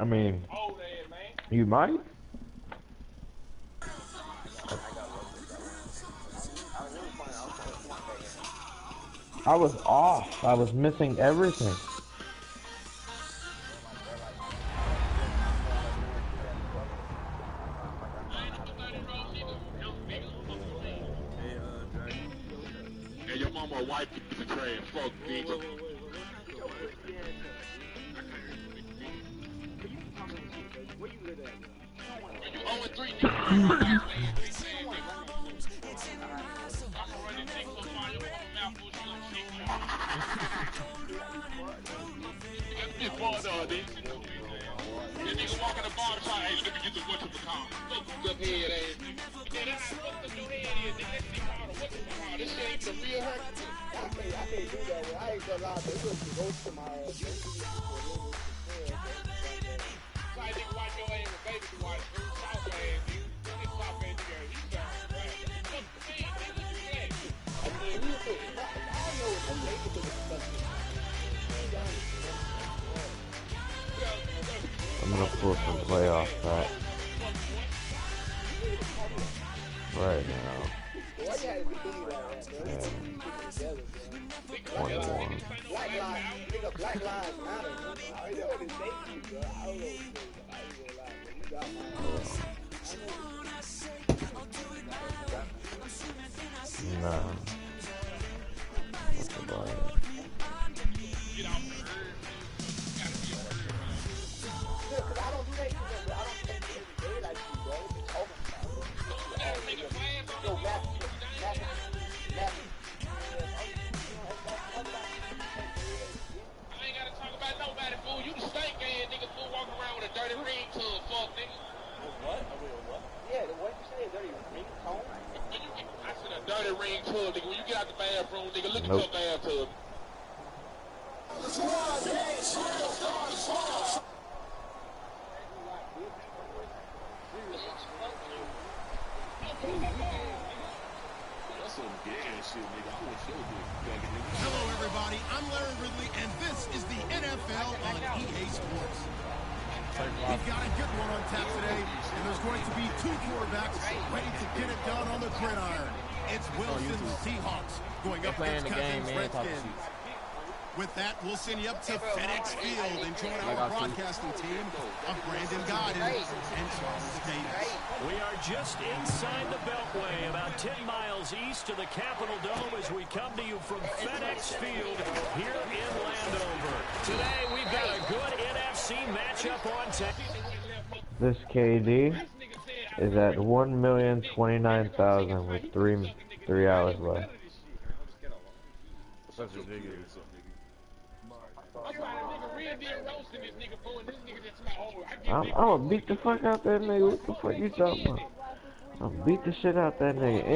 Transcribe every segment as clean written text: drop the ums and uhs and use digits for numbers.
I mean, you might. I was off. I was missing everything. Hey, your mama a white piece of trash. Fuck, bitch. Where you live at? You 0-3, nigga. This nigga walk in the bar and try, hey, let me get the whatchamacallit. Fuck up head ass nigga. Yeah, that's what your head is, nigga. That shit called a whatchamacallit. This shit ain't the real hurt. I can't do that, bro. I ain't gonna lie, but it was the ghost of my ass. Like nigga watch your ass with baby to watch Bruce South ass, nigga. This pop ass nigga, he sound right. Fuck the man, nigga, you that. I mean, he was so, I know it's a baby to the fuck. I'm gonna pull some playoff back right now. Yeah. 21. Black lives matter. I know what it takes you, bro. I don't know what you got my Nah. That's about it. Dirty ringtone, fuck, nigga. What? Yeah, the what you say? Dirty ringtone? I said a dirty ringtone, nigga. When you get out the bathroom, nigga, look at your bathtub. Hello, everybody. I'm Larry Ridley, and this is the NFL on EA Sports. We've got a good one on tap today, and there's going to be two quarterbacks ready to get it done on the gridiron. It's Wilson's Seahawks going up against Cousins' Redskins. With that, we'll send you up to FedEx Field and join our broadcasting team of Brandon Godden and Charles Davis. We are just inside the Beltway, about 10 miles east of the Capitol Dome as we come to you from FedEx Field here in Landover. Today, we've got a good NFC matchup on tap. This KD is at 1,029,000 with 3 hours left. That's ridiculous. I'm gonna beat the fuck out that nigga. What the fuck you talking about? I'm gonna beat the shit out that nigga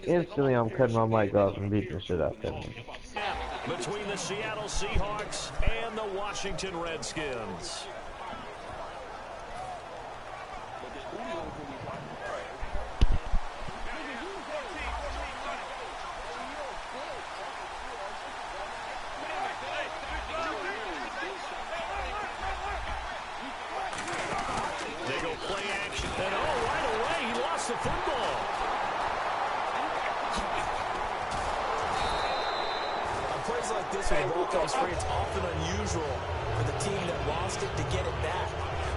instantly. I'm cutting my mic off and beating the shit out that nigga. Between the Seattle Seahawks and the Washington Redskins. The football. On plays like this, when the ball comes free, it's often unusual for the team that lost it to get it back.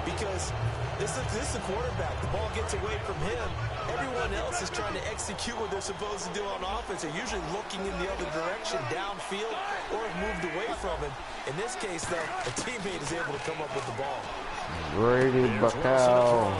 Because this is the quarterback. The ball gets away from him. Everyone else is trying to execute what they're supposed to do on offense. They're usually looking in the other direction, downfield, or have moved away from it. In this case, though, a teammate is able to come up with the ball. Brady Buckow.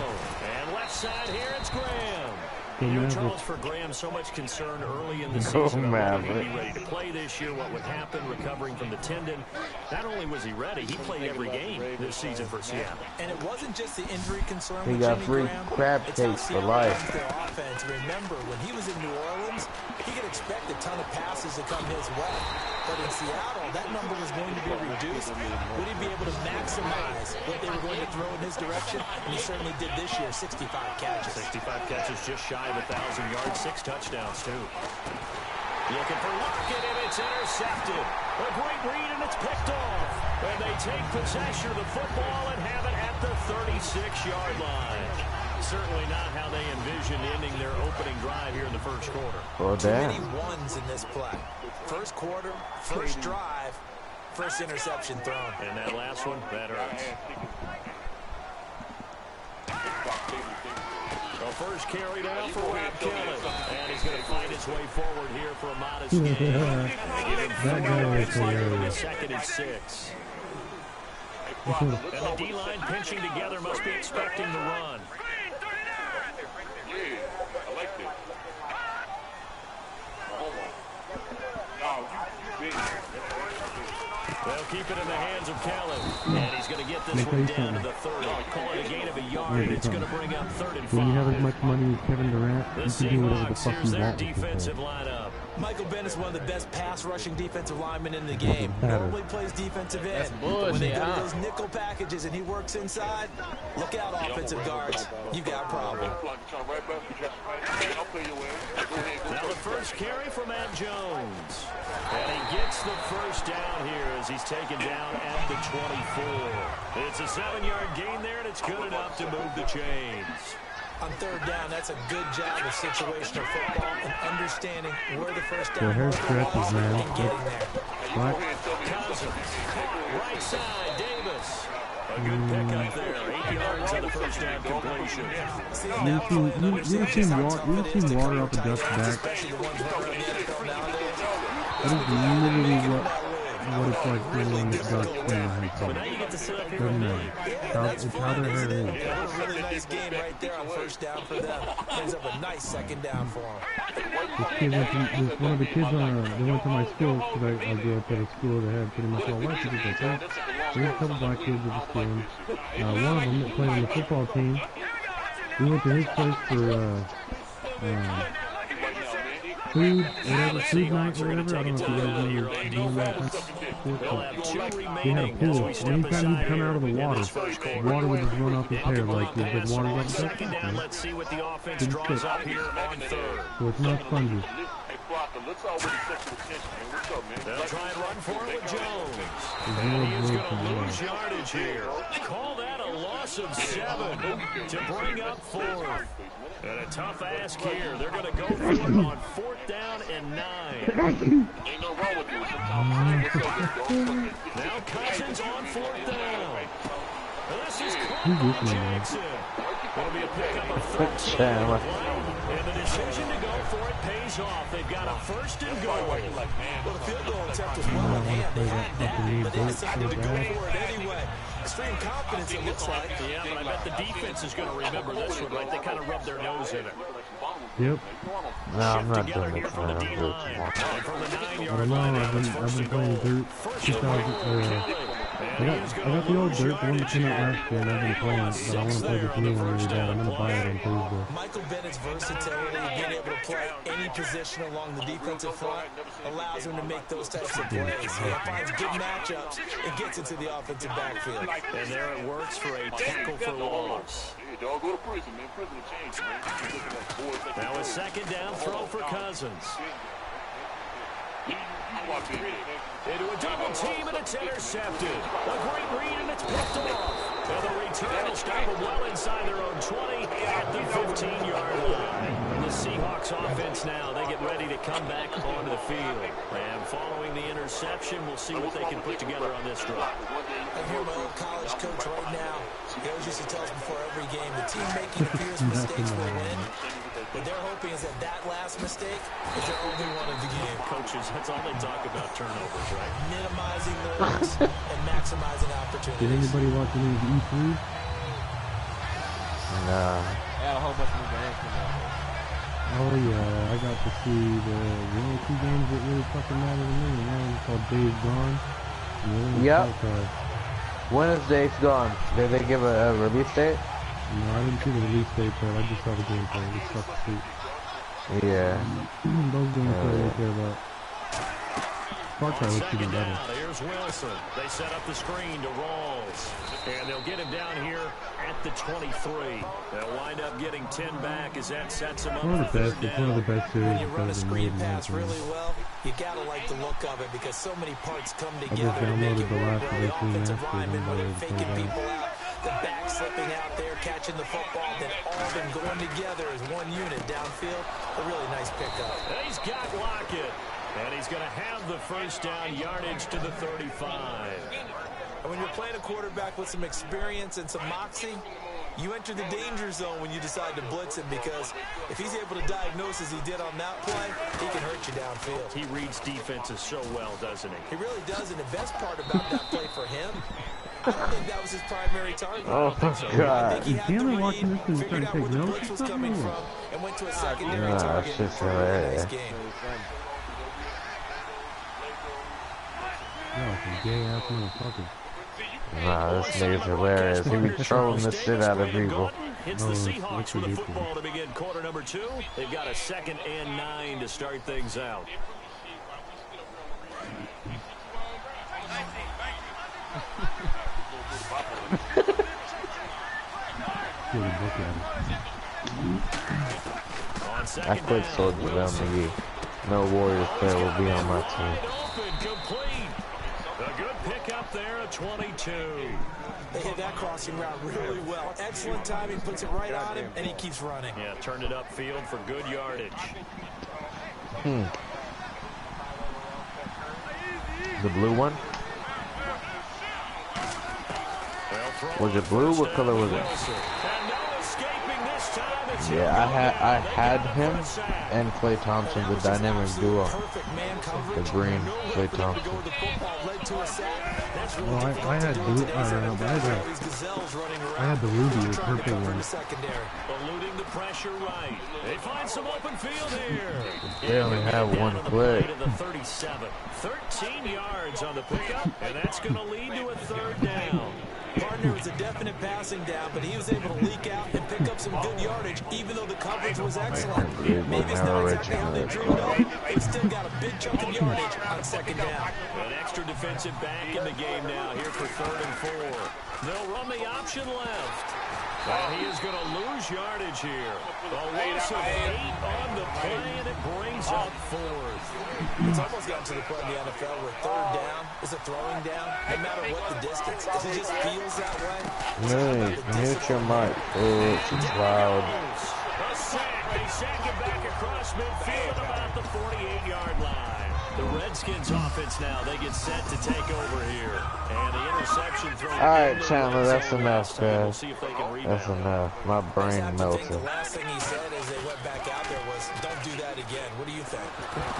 And left side here, it's Graham. You know, Charles, for Graham, so much concern early in the season. He be ready to play this year. What would happen recovering from the tendon? Not only was he ready, he played every game this season for Seattle. And it wasn't just the injury concern. He got free crab cakes for life. Their offense. Remember, when he was in New Orleans, he could expect a ton of passes to come his way. But in Seattle, that number was going to be reduced. Would he be able to maximize what they were going to throw in his direction? And he certainly did this year, 65 catches. 65 catches, just shy of 1,000 yards, 6 touchdowns, too. Looking for Lockett, and it's intercepted. A great read, and it's picked off. And they take possession of the football and have it at the 36-yard line. Certainly not how they envisioned ending their opening drive here in the first quarter. Oh, damn. Too many ones in this play. First quarter, first drive, first interception thrown. And that last one, that hurts. So first carry down for Rob Kelly. And he's going to find his way forward here for a modest gain. Give him 4 yards here with a 2nd and 6. And the D-line pinching together must be expecting the run. They'll keep it in the hands of Kelly. And he's going to get this one down to the 30. Call it a gain of a yard. It's going to bring up 3rd and 5. When you have as much money as Kevin Durant, you can do whatever the fuck you want. Defensive lineup. Michael Bennett's one of the best pass-rushing defensive linemen in the game. Normally plays defensive end. When they go to those nickel packages and he works inside, look out, offensive guards. You got a problem. Now the first carry for Matt Jones. And he gets the first down here as he's taken down at the 24. It's a 7-yard gain there, and it's good enough to move the chains. On 3rd down, that's a good job of situational football and understanding where the first down is and getting there. Cousins, right side, Davis. A good pickup there, 8 yards on the first down completion. You seen water up a duck's back? That is literally what it's like when the duck swing doesn't matter. It's how their hair is. A really nice game right there on first down for them. Brings up a nice 2nd down for them. One of the kids they went to my school, because I grew up at a school that had pretty much all white kids. We had a couple black kids at the school. One of them that played on the football team, we went to his place for food night or whatever. I don't know if you guys remember doing that. He had a pool. Anytime he'd come out of the water would just run off his hair like the water got stuck. Let's see what the offense draws up here on 3rd. So it's not spongy. They'll try and run for it with Jones. And he is going to lose yardage here. Call that a loss of 7 to bring up 4th. And a tough ask here. They're going to go for it on 4th down and 9. Now Cousins on 4th down. This is Clark Jackson. It'll be a pickup of 13. And the decision to go for it pays off. They've got a 1st and goal. Well, the field goal attempt was well in hand. They had that, but they decided to go for it anyway. Extreme confidence, it looks like. Yeah, but I bet the defense is going to remember this one, right? They kind of rubbed their nose in it. Yep. No, I'm not doing it, man. I'm good tomorrow. I don't know. I've been playing Dirt 2000. I got the old Dirt, the one that came out last year, and I've been playing it, but I want to play this new one really bad. I'm going to buy it on Thursday. Michael Bennett's versatility, being able to play any position along the defensive front, allows him to make those types of plays. He finds good matchups and gets into the offensive backfield. And there it works for a tackle for loss. Now a 2nd down throw for Cousins. Into a double team, and it's intercepted. A great read, and it's picked off. And the return will stop them well inside their own 20 at the 15-yard line. The Seahawks offense now, they get ready to come back onto the field. And following the interception, we'll see what they can put together on this drive. I hear my old college coach right now. He always used to tell us before every game, the team making the fewest mistakes will win. What they're hoping is that last mistake is their only one of the game. Coaches, that's all they talk about, turnovers, right? Minimizing those and maximizing opportunities. Did anybody watch any of E3? Nah. I had a whole bunch of new games from that. Oh yeah, I got to see the only 2 games that really fucking matter to me. One called Days Gone. Yep. When is Days Gone? Did they give a release date? No, I didn't see the release date, but I just saw the gameplay. It was fucking sweet. Yeah. Those games I really care about. Far Cry looks even better. Here's Wilson. They set up the screen to Rawls. And they'll get him down here at the 23. They'll wind up getting 10 back as that sets him up One of for the third best. down. One of the best series. When you run a screen pass really well, you gotta like the look of it because so many parts come together to make it work well. The offensive lineman faking people out, the back slipping out there, catching the football, then all of them going together as one unit downfield. A really nice pickup. And he's got Lockett. And he's going to have the first down, yardage to the 35. And when you're playing a quarterback with some experience and some moxie, you enter the danger zone when you decide to blitz him because if he's able to diagnose as he did on that play, he can hurt you downfield. He reads defenses so well, doesn't he? He really does, and the best part about that play for him, I don't think that was his primary target. Oh, God. I think he had the read, figured out where the notes blitz or was coming something? from, and went to a secondary Nah, target it's just for a really nice hilarious. game. Yeah, some gay ass motherfuckers. Nah, this nigga's hilarious. He be trolling the shit out of people. Hits the Seahawks with the football to begin quarter number 2. They've got a 2nd and 9 to start things out. I quit Soldier down McGee. No Warriors player will be on my team. Complete. A good pick up there at 22. They hit that crossing route really well. Excellent timing, puts it right on him, and he keeps running. Yeah, turned it upfield for good yardage. The blue one? Was it blue? What color was it? Yeah, I had him and Clay Thompson, the dynamic duo. The green Clay Thompson. Well, I had blue. I had the ruby, the purple one. Eluding the pressure right. They find some open field here. They only have one click. 37. 13 yards on the pickup, and that's going to lead to a third down. Partner was a definite passing down, but he was able to leak out and pick up some good yardage, even though the coverage was excellent. Maybe it's not exactly how they drew it up, but he still got a big chunk of yardage on 2nd down. An extra defensive back in the game now here for 3rd and 4. They'll run the option left. And he is going to lose yardage here. A loss of 8 on the play, and it brings up 4th. It's almost gotten to the point in the NFL where 3rd down is a throwing down, no matter what the distance. It just feels that way. Hey, mute your mic. Oh, it's loud. A sack. They sack it back across midfield about the 48-yard line. The Redskins offense now, they get set to take over here. And the interception thrown. All right, Chandler, that's enough, We'll guys. see if they can rebound. That's enough. My brain melted. The last thing he said as they went back out there was, don't do that again. What do you think?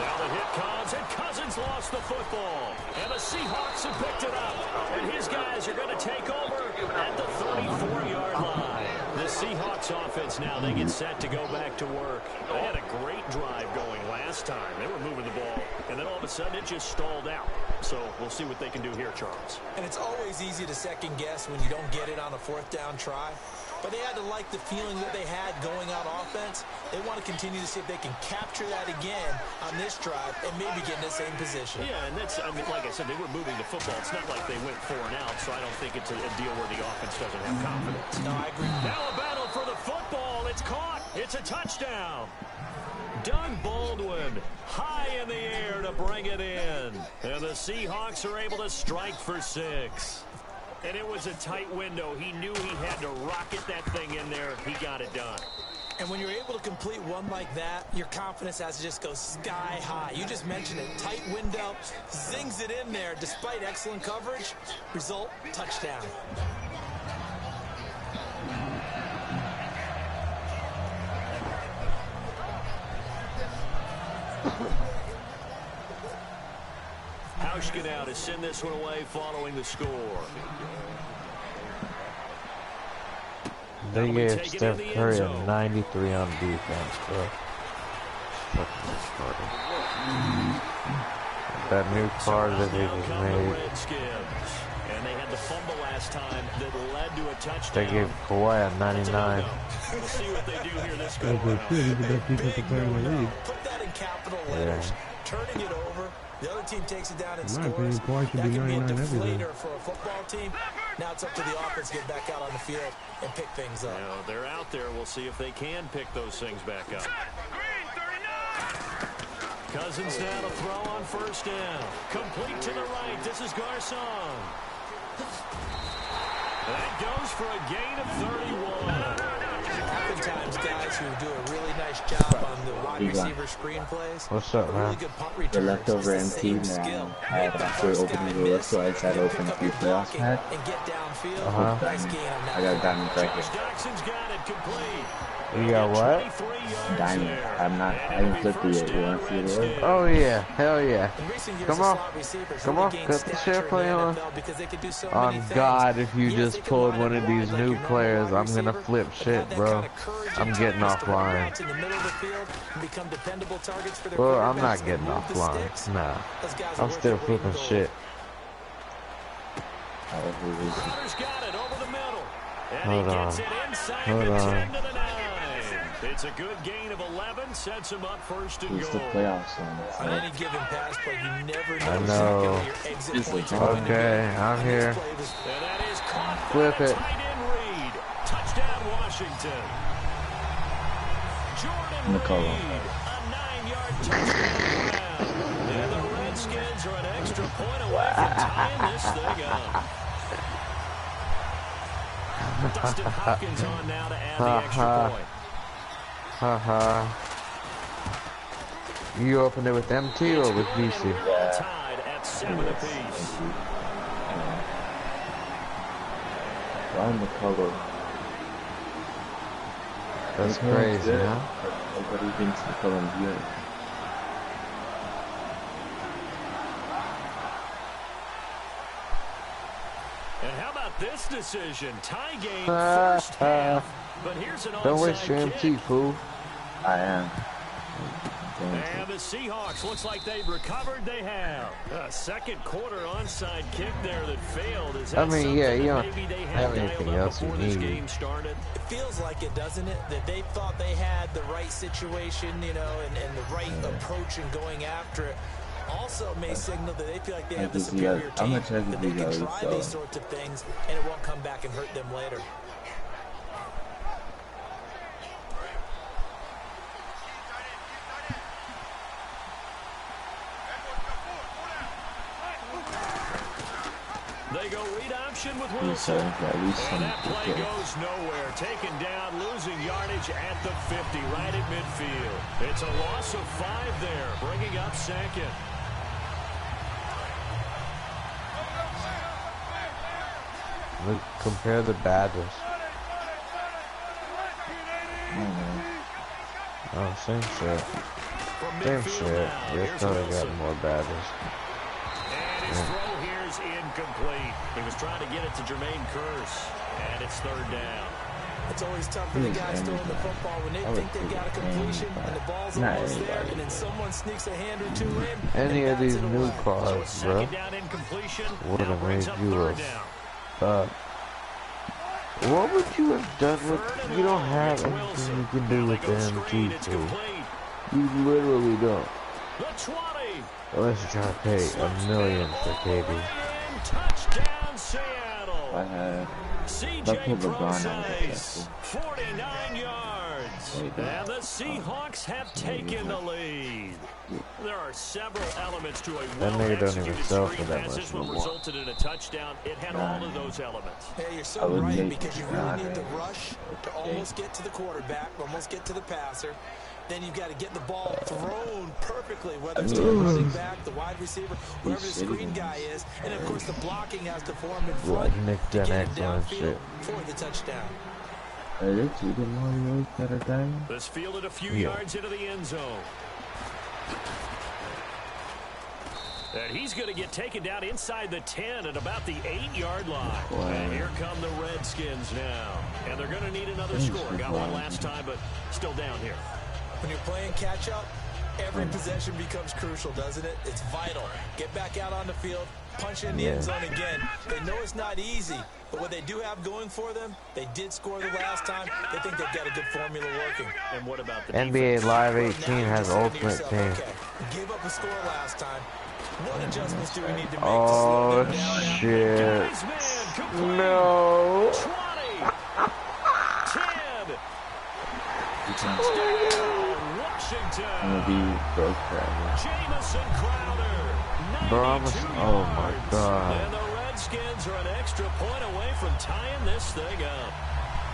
Now the hit comes, and Cousins lost the football. And the Seahawks have picked it up. And his guys are going to take over at the 34-yard line. The Seahawks offense now, they get set to go back to work. They had a great drive going last time. They were moving the ball, and then all of a sudden it just stalled out. So we'll see what they can do here, Charles. And it's always easy to second guess when you don't get it on a 4th down try. But they had to like the feeling that they had going on offense. They want to continue to see if they can capture that again on this drive and maybe get in the same position. Yeah, and that's, I mean, like I said, they were moving the football. It's not like they went 4 and out, so I don't think it's a deal where the offense doesn't have confidence. No, I agree. Now a battle for the football. It's caught. It's a touchdown. Doug Baldwin high in the air to bring it in. And the Seahawks are able to strike for 6. And it was a tight window. He knew he had to rocket that thing in there. He got it done. And when you're able to complete one like that, your confidence has to just go sky high. You just mentioned it. Tight window, zings it in there despite excellent coverage. Result, touchdown. Hauschka now to send this one away following the score. They gave Steph Curry a 93 on defense, bro. Fucking retarded. That new car that they just made. And they had the fumble last time that led to a touchdown. They gave Kawhi a 99. We'll see what they do here this Oh, go. for sure, he's the best defensive player in the league. Put that in capital letters. turning it over. The other team takes it down and scores. That Can be a 99 deflator for a football team. Now it's up to the offense to get back out on the field and pick things up. Now, they're out there. We'll see if they can pick those things back up. Cousins now to throw on first down. Complete to the right. This is Garcon. That goes for a gain of 31. Oftentimes, guys who do a really nice job on the wide receiver screenplays. What's up, man? Really good punt returners. The leftover empty man had after opening the list, so I tried to open a few playoffs had. And get downfield. Nice gain on that. I got diamonds right here. Jackson's got it complete. You got what? Diamond. I haven't flipped it yet. You want to see what it is? Oh yeah, hell yeah. Come on. Come on, cut the share play on. On God, if you just pulled one of these new players, I'm gonna flip shit, bro. I'm getting offline. Well, I'm not getting offline. Nah. I'm still flipping shit. Hold on. Hold on. It's a good gain of 11, sets him up first and It's the goal. playoffs On any given pass play, you never know. I know. Okay, I'm here. And that is caught. Flip it. Tight end Reed. Touchdown Washington. Jordan Reed, a 9-yard touchdown. And the Redskins are an extra point away from tying this thing up. Dustin Hopkins on now to add the extra point. Haha. You opened it with MT or with BC? Tied at 7 apiece. Ryan the color. That's crazy, huh? Everybody thinks the color's good. And how about this decision? Tie game first half. But here's an Don't waste your onside MT, kick. fool. I am. And the Seahawks, looks like they've recovered. They have. A second quarter onside kick there that failed. Is that yeah, you don't maybe they have had anything dialed up else you before this need. game started? It feels like it, doesn't it? That they thought they had the right situation, you know, and the right approach in going after it. Also may signal that they feel like they have the superior team, that they can try these sorts of things, and it won't come back and hurt them later. They go read option with Wilson. And that play goes nowhere. Taken down, losing yardage at the 50, right at midfield. It's a loss of 5 there, bringing up second. Look, compare the badges. Oh, same shit. Same shit. Just probably got more badges. And his throw here is incomplete. He was trying to get it to Jermaine Kearse, and it's third down. It's always tough for the guys throwing the football when they think they've got a completion and the ball's almost there, and then someone sneaks a hand or two in. Any of these new cars, bro, would have made you a what would you have done with? You don't have anything you can do with the MT, fool. You literally don't. Unless you're trying to pay $1 million for KB. Touchdown Seattle. I had. CJ Procise, 49 yards. And the Seahawks have taken the lead. There are several elements to a well-executed screen pass. This one resulted in a touchdown. It had all of those elements. Hey, you're so right, because you really need to rush to almost get to the quarterback, almost get to the passer. Then you've got to get the ball thrown perfectly, whether it's to the running back, the wide receiver, whoever the screen guy is. And, of course, the blocking has to form in front to get it downfield for the touchdown. This fielded a few yards into the end zone. And he's going to get taken down inside the 10 at about the 8-yard line. Wow. And here come the Redskins now. And they're going to need another score. Got one last time, but still down here. When you're playing catch-up, every possession becomes crucial, doesn't it? It's vital. Get back out on the field, punching in the end zone again. They know it's not easy, but what they do have going for them, they did score the last time. They think they've got a good formula working. And what about the NBA defense? Live Well, 18 now you're has just saying to Ultimate yourself, Team. okay, we gave up a score last time. What adjustments do we need to make to Oh slow them down now? shit! Guys, man, complete. No! 20. 10. Washington. I'm gonna be broke forever. Jamison Crowder. Oh my god. And the Redskins are an extra point away from tying this thing up.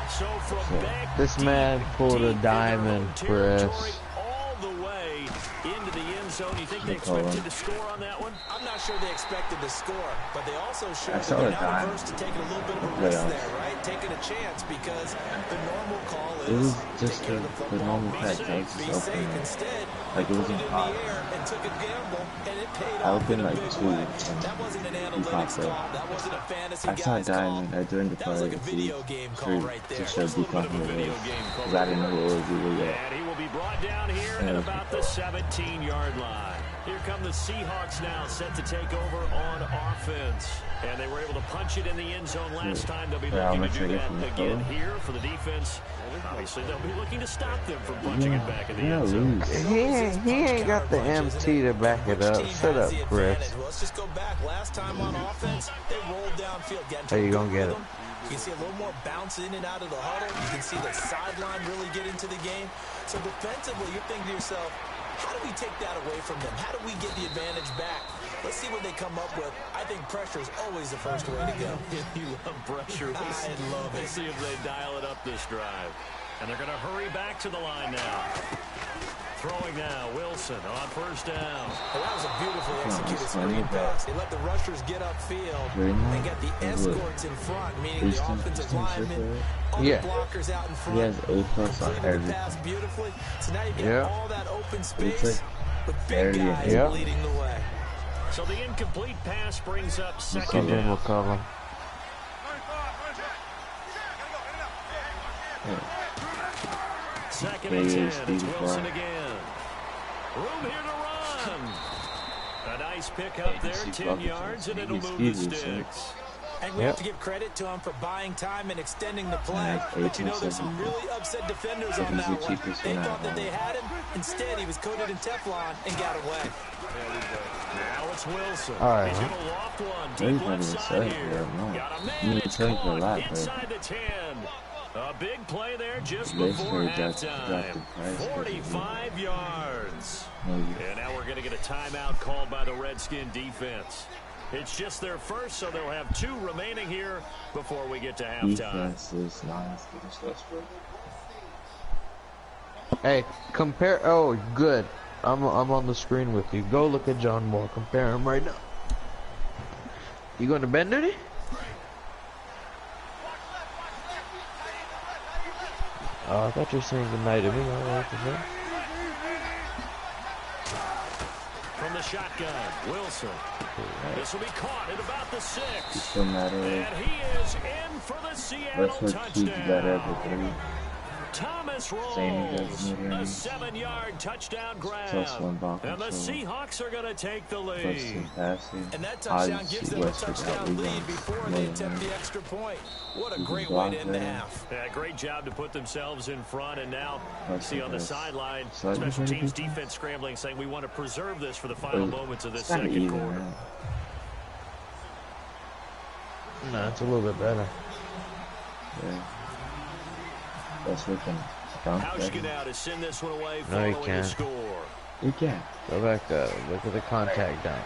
So from back This man pulled a diamond for us. all the way into the end zone. You think they expected to score on that one? I'm not sure they expected to score, but they also showed that saw they're a not dime. averse to taking a little bit of a risk there, right? Taking a chance because the normal call It was is just take care of the football, normal be fact safe, that I was be just safe. opening. Instead, Like, it they put wasn't it in hot. the air and took a gamble, and it paid I off in opened a like big 2 way. and That wasn't an he analytics popped call. up. That wasn't a fantasy I saw a guys call. diamond. I joined the That was party like a to video game call right to there. show be confident it was. Because I didn't know what it was either yet. And he will be brought down here at about the 17-yard line. Here come the Seahawks now, set to take over on offense. And they were able to punch it in the end zone last time. They'll be looking to do that again here for the defense. Obviously, they'll be looking to stop them from punching it back in the end zone. He ain't got the MT to back it up. Shut up, Chris. Well, let's just go back. Last time on offense, they rolled downfield. How you gonna get it? You can see a little more bounce in and out of the huddle. You can see the sideline really get into the game. So defensively, you're thinking to yourself, how do we take that away from them? How do we get the advantage back? Let's see what they come up with. I think pressure is always the first way to go. You love pressure. I love it. Let's see if they dial it up this drive. And they're going to hurry back to the line now. Throwing now, Wilson on first down. Well, that was a beautifully executed screen pass. They let the rushers get upfield and get the escorts in front, meaning the offensive linemen, all the blockers out in front. He has A+ on Completed the pass everything. beautifully. So now you get all that open space like with big guys leading the way. So the incomplete pass brings up second Then we'll down. cover. Second and 10. It's Wilson again. Room here to run. A nice pick up there, 10 yards, and it'll move the sticks. And we have to give credit to him for buying time and extending the play. But you know, there's some really upset defenders on that one. They thought that they had him. Instead, he was coated in Teflon and got away. Now it's Wilson. All right. He's going to loft one He's deep not left even side saying here. it, no. Got a He man. was It's saying for a caught lot, but inside the 10. A big play there just Basically before drafted halftime. Price, 45 yards. maybe. And now we're going to get a timeout called by the Redskin defense. It's just their first, so they'll have 2 remaining here before we get to halftime. Defense is nice. Hey, compare. Oh, good. I'm on the screen with you. Go look at John Moore. Compare him right now. You going to bed duty? Oh, I thought you were saying goodnight to me. I don't know what to say. From the shotgun, Wilson. This will be caught at about the 6. No matter. And he is in for the Seattle That's what keeps better touchdown. Thomas rolls a 7-yard touchdown grab. And the Seahawks are going to take the lead. And that touchdown gives them a touchdown lead before they attempt the extra point. What a great way to end the half. Yeah, great job to put themselves in front. And now you see on the sideline, special teams defense scrambling, saying we want to preserve this for the final moments of this second quarter. No, it's a little bit better. Yeah. That's we can dunk. Hauschka now to send this one away No, following you the can't. score. You can. Go back up. Look at the contact dunk.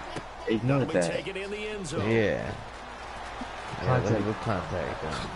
Ignore That'll be that. taken in the end zone. Yeah. Yeah, look at the contact dunk.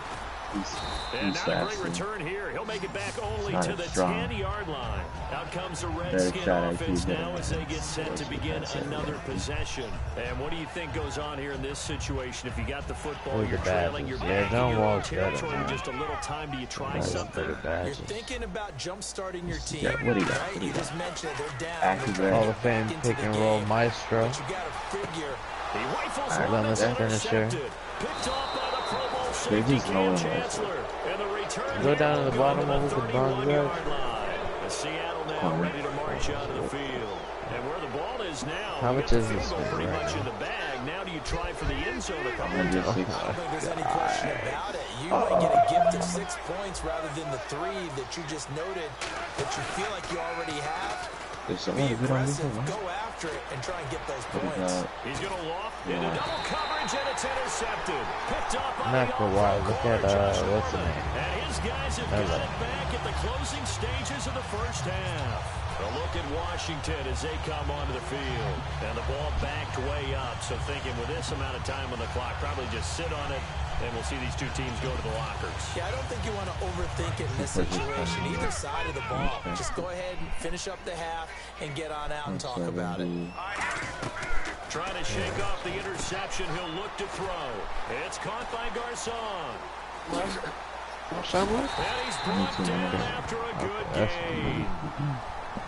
And now a great return here. He'll make it back only to the 10-yard line. Out comes the Redskin offense now as they get set to begin another possession. And what do you think goes on here in this situation? If you got the football, you're trailing, you're back in your own territory with just a little time. Do you try something? You're thinking about jump-starting your team, what do you got? right? You just mentioned they're down. Active They're Hall trying of to Fame get back pick into and the roll game. maestro. But you got to figure. He rifles Alright, one then that's let's finisher. intercepted. Picked off by the Pro Bowl safety Cam Chancellor. And the return Go down to the here bottom will go of to the Bronx 31-yard line. And Seattle now ready to march out of the field. And where the ball is now, How you much got is the this field goal thing pretty right much now? in the bag. Now do you try for the end zone a couple of times. I don't think there's any question about it. You might get a gift of 6 points rather than the 3 that you just noted that you feel like you already have. Be aggressive, go after it, and try and get those points. He's going to loft into double coverage, and it's intercepted. Picked up by Not for a while. Look at, what's the name? And his guys have got it back at the closing stages of the first half. A look at Washington as they come onto the field. And the ball backed way up. So thinking with this amount of time on the clock, probably just sit on it, and we'll see these two teams go to the lockers. Yeah, I don't think you want to overthink it in this situation. Either side of the ball. Just go ahead and finish up the half and get on out and talk about it. Trying to shake off the interception. He'll look to throw. It's caught by Garcon. And he's brought down after a good gain.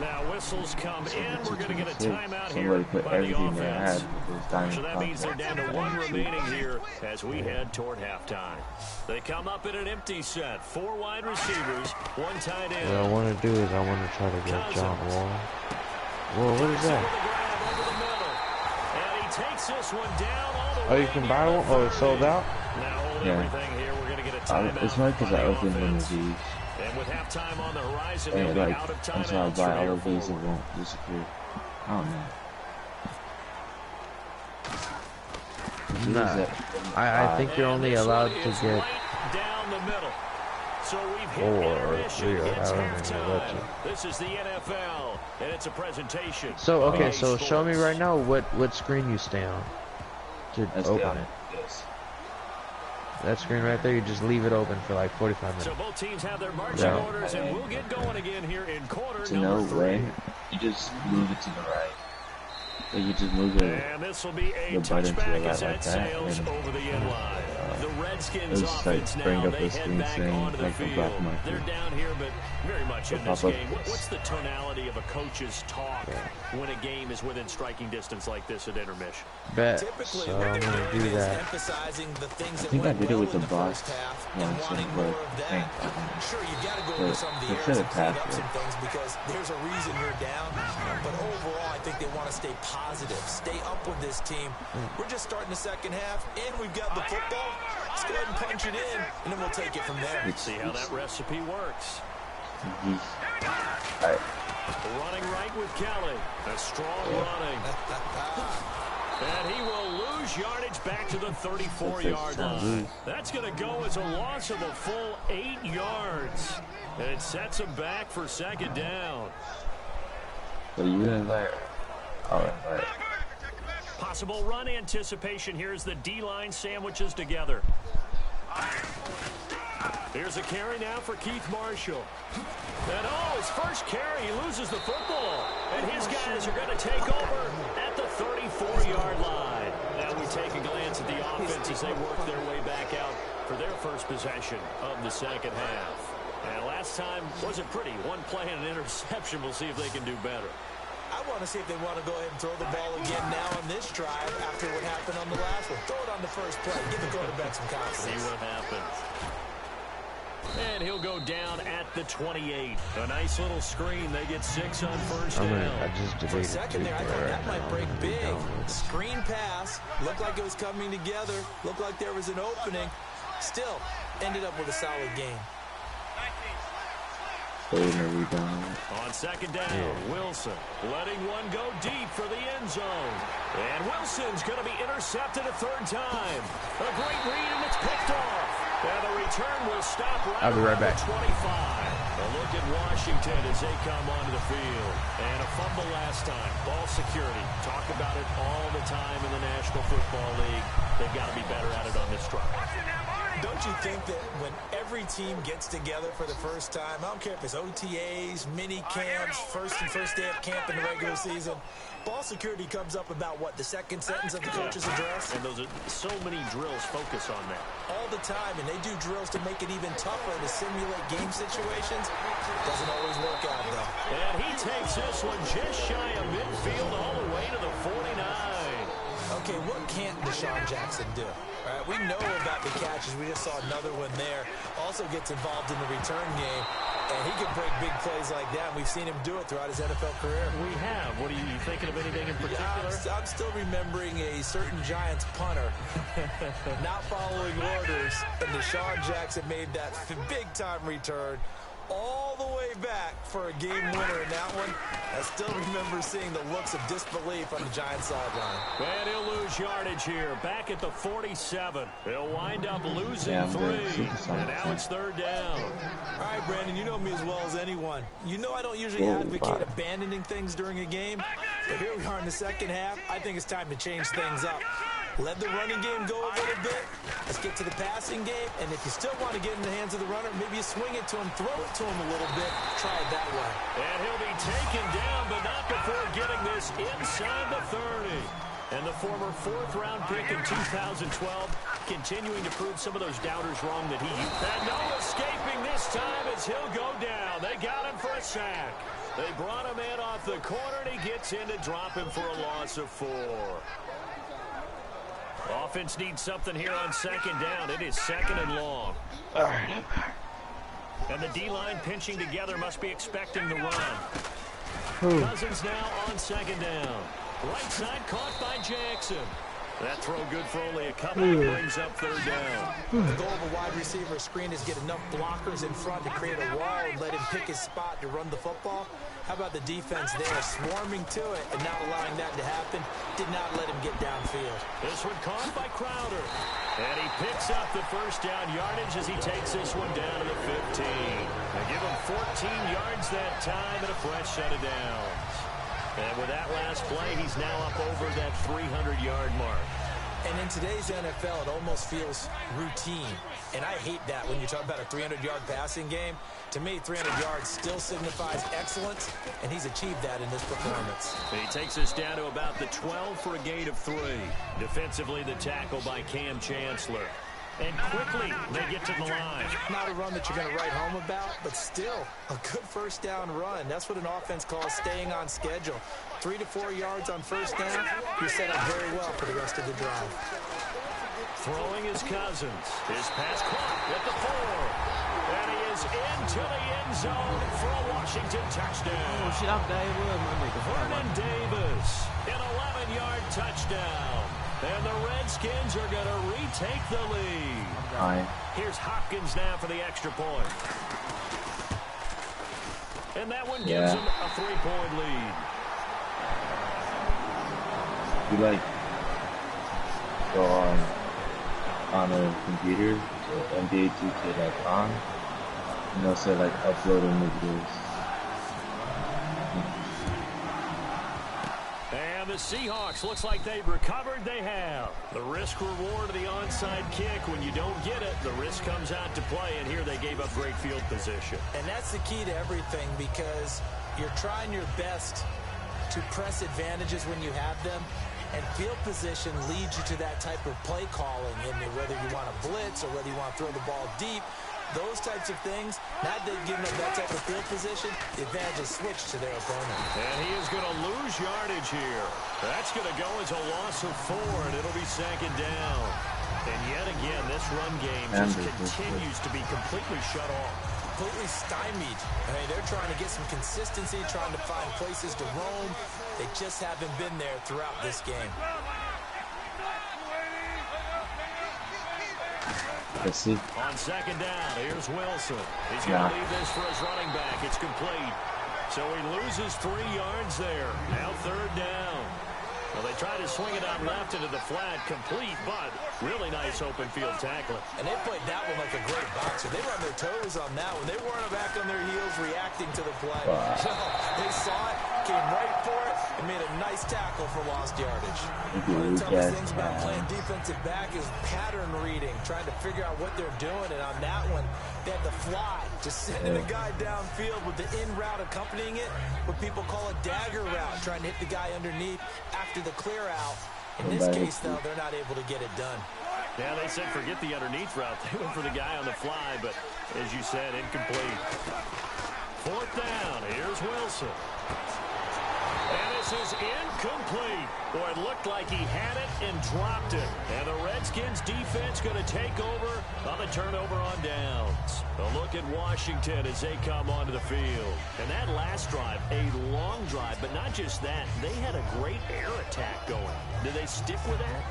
Now whistles come in. We're going to get a timeout here by the offense. So that means they're down to 1 remaining here as we head toward halftime. They come up in an empty set. 4 wide receivers, 1 tight end. What I want to do is I want to try to get John Wall. Whoa, what is that? And he takes this one down all the way. Oh, you can buy one? Oh, it's sold out? Now hold everything here. We're going to get a timeout. It's not because I opened one of these. And with halftime on the horizon, And they'll be like, out of until I timeouts buy all from of these, it forward. won't disappear. I don't know. Nah. I think you're only allowed to get Right down the middle. So we've hit 4 or intermission. 3 or It's however many let halftime. you. This is the NFL, and it's a presentation. So, okay, of so EA show me Sports. right now what screen you stay on to That's open it. Yes. That screen right there, you just leave it open for like 45 minutes. So both teams have their marching Yeah. orders, and we'll get going again here in quarter To know number 3. when, you just move it to the right. Like you just move it. And this will be a the button to the touchback right as like that that, sails and over the end line. The Redskins it'll just, like, offense bring now, up they the head screen back saying, onto the like, the field. black marker. They're down here, but very much in this pop up game. this. What's the tonality of a coach's talk when a game is within striking distance like this at intermission? Bet. Typically, So what I'm they're going to doing do is that. emphasizing the things that think I went did it well with in the the box first half once, and wanting but more of that. Sure, you got to go over some of the But errors and instead of clean up passing. some things because there's a reason you're down. But overall, I think they want to stay positive, stay up with this team. We're just starting the second half, and we've got the football. Let's go ahead and punch it in, and then we'll take it from there. See how that recipe works. Alright. Running right with Kelly. A strong running. And he will lose yardage back to the 34-yard line. That's going to go as a loss of a full 8 yards. And it sets him back for second down. So you in there? Alright. Possible run anticipation here as the D-line sandwiches together. Here's a carry now for Keith Marshall. And his first carry, he loses the football. And his guys are going to take over at the 34-yard line. Now we take a glance at the offense as they work their way back out for their first possession of the second half. And last time wasn't pretty. 1 play and an interception. We'll see if they can do better. I want to see if they want to go ahead and throw the ball again now on this drive after what happened on the last one. Throw it on the first play. Give the quarterback some confidence. See what happens. And he'll go down at the 28. A nice little screen. They get 6 on first down. I just For a deleted second there, I thought right that might now. break big. Screen pass. Looked like it was coming together. Looked like there was an opening. Still, ended up with a solid game. On second down, Wilson letting one go deep for the end zone. And Wilson's going to be intercepted a 3rd time. A great read, and it's picked off. And the return will stop right I'll be right around back. the 25. A look at Washington as they come onto the field. And a fumble last time. Ball security. Talk about it all the time in the National Football League. They've got to be better at it on this drive. Don't you think that when every team gets together for the first time, I don't care if it's OTAs, mini camps, first day of camp in the regular season, ball security comes up about what, the second sentence of the coach's address? And those are so many drills focus on that. All the time, and they do drills to make it even tougher to simulate game situations. Doesn't always work out, though. And he takes this one just shy of midfield all the way to the 49. Okay, what can't Deshaun Jackson do? All right, we know about the catches. We just saw another one there. Also gets involved in the return game. And he can break big plays like that. And we've seen him do it throughout his NFL career. We have. What are you thinking of anything in particular? Yeah, I'm still remembering a certain Giants punter not following orders, and Deshaun Jackson made that big-time return all the way back for a game winner in that one. I still remember seeing the looks of disbelief on the Giants sideline. And he'll lose yardage here. Back at the 47. He'll wind up losing 3. And now it's 3rd down. All right, Brandon, you know me as well as anyone. You know I don't usually advocate abandoning things during a game. But here we are in the second half. I think it's time to change things up. Let the running game go a little bit. Let's get to the passing game. And if you still want to get in the hands of the runner, maybe you swing it to him, throw it to him a little bit. Try it that way. And he'll be taken down, but not before getting this inside the 30. And the former 4th-round pick in 2012 continuing to prove some of those doubters wrong that he used. And no escaping this time as he'll go down. They got him for a sack. They brought him in off the corner, and he gets in to drop him for a loss of 4. Offense needs something here on 2nd down. It is 2nd and long. All right. And the D-line pinching together must be expecting the run. Cousins now on 2nd down. Right side caught by Jackson. That throw good for only a couple. Brings up 3rd down. The goal of a wide receiver screen is get enough blockers in front to create a wall and let him pick his spot to run the football. How about the defense there, swarming to it and not allowing that to happen? Did not let him get downfield. This one caught by Crowder. And he picks up the 1st down yardage as he takes this one down to the 15. They give him 14 yards that time and a fresh set of downs. And with that last play, he's now up over that 300-yard mark. And in today's NFL, it almost feels routine. And I hate that when you talk about a 300-yard passing game. To me, 300 yards still signifies excellence, and he's achieved that in this performance. He takes us down to about the 12 for a gain of 3. Defensively, the tackle by Cam Chancellor. And quickly, they get to the line. Not a run that you're going to write home about, but still a good 1st down run. That's what an offense calls staying on schedule. 3 to 4 yards on 1st down, you're set up very well for the rest of the drive. Throwing his Cousins. His pass caught at the 4. And he is into the end zone for a Washington touchdown. Oh, shit, I'm Dave Wood, my nigga. Vernon Davis, an 11-yard touchdown. And the Redskins are going to retake the lead. Hi. Here's Hopkins now for the extra point. And that one gives him a 3-point lead. You like go on a computer, so NBA2K.com, and they'll say like upload images. And the Seahawks, looks like they've recovered. They have. The risk-reward of the onside kick. When you don't get it, the risk comes out to play, and here they gave up great field position. And that's the key to everything, because you're trying your best to press advantages when you have them, and field position leads you to that type of play calling, and whether you want to blitz or whether you want to throw the ball deep, those types of things, not giving up that type of field position, the advantage is switched to their opponent. And he is going to lose yardage here. That's going to go as a loss of 4, and it'll be 2nd down. And yet again, this run game just continues to be completely shut off. Completely stymied. I mean, they're trying to get some consistency, trying to find places to roam. They just haven't been there throughout this game. Let's see. On 2nd down, here's Wilson. He's going to leave this for his running back. It's complete. So he loses 3 yards there. Now 3rd down. Well, they try to swing it out left into the flat, complete, but really nice open field tackling. And they played that one like a great boxer. They were on their toes on that one. They weren't back on their heels reacting to the play. Wow. So they saw it, came right for it, and made a nice tackle for lost yardage. One of the toughest things about playing defensive back is pattern reading, trying to figure out what they're doing. And on that one, they had the fly, just sending the guy downfield with the in route accompanying it, what people call a dagger route, trying to hit the guy underneath after the clear out. In this case, though, they're not able to get it done. Yeah, they said forget the underneath route. They went for the guy on the fly, but as you said, incomplete. 4th down. Here's Wilson. And his This is incomplete. Boy, it looked like he had it and dropped it. And the Redskins defense going to take over on the turnover on downs. A look at Washington as they come onto the field. And that last drive, a long drive, but not just that. They had a great air attack going. Did they stick with that?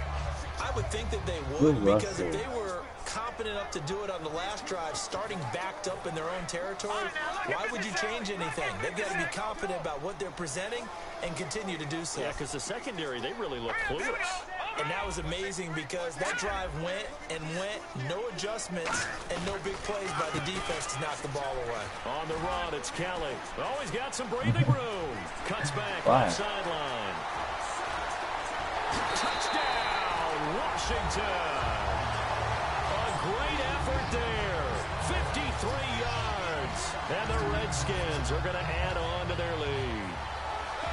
I would think that they would, because if they were competent enough to do it on the last drive, starting backed up in their own territory, why would you change anything? They've got to be confident about what they're presenting and continue to do so. Yeah, because the secondary, they really look clueless. And that was amazing because that drive went and went, no adjustments, and no big plays by the defense to knock the ball away. On the run, it's Kelly. Oh, he's got some breathing room. Cuts back on the sideline. Touchdown, Washington. A great effort there. 53 yards. And the Redskins are going to add on to their lead.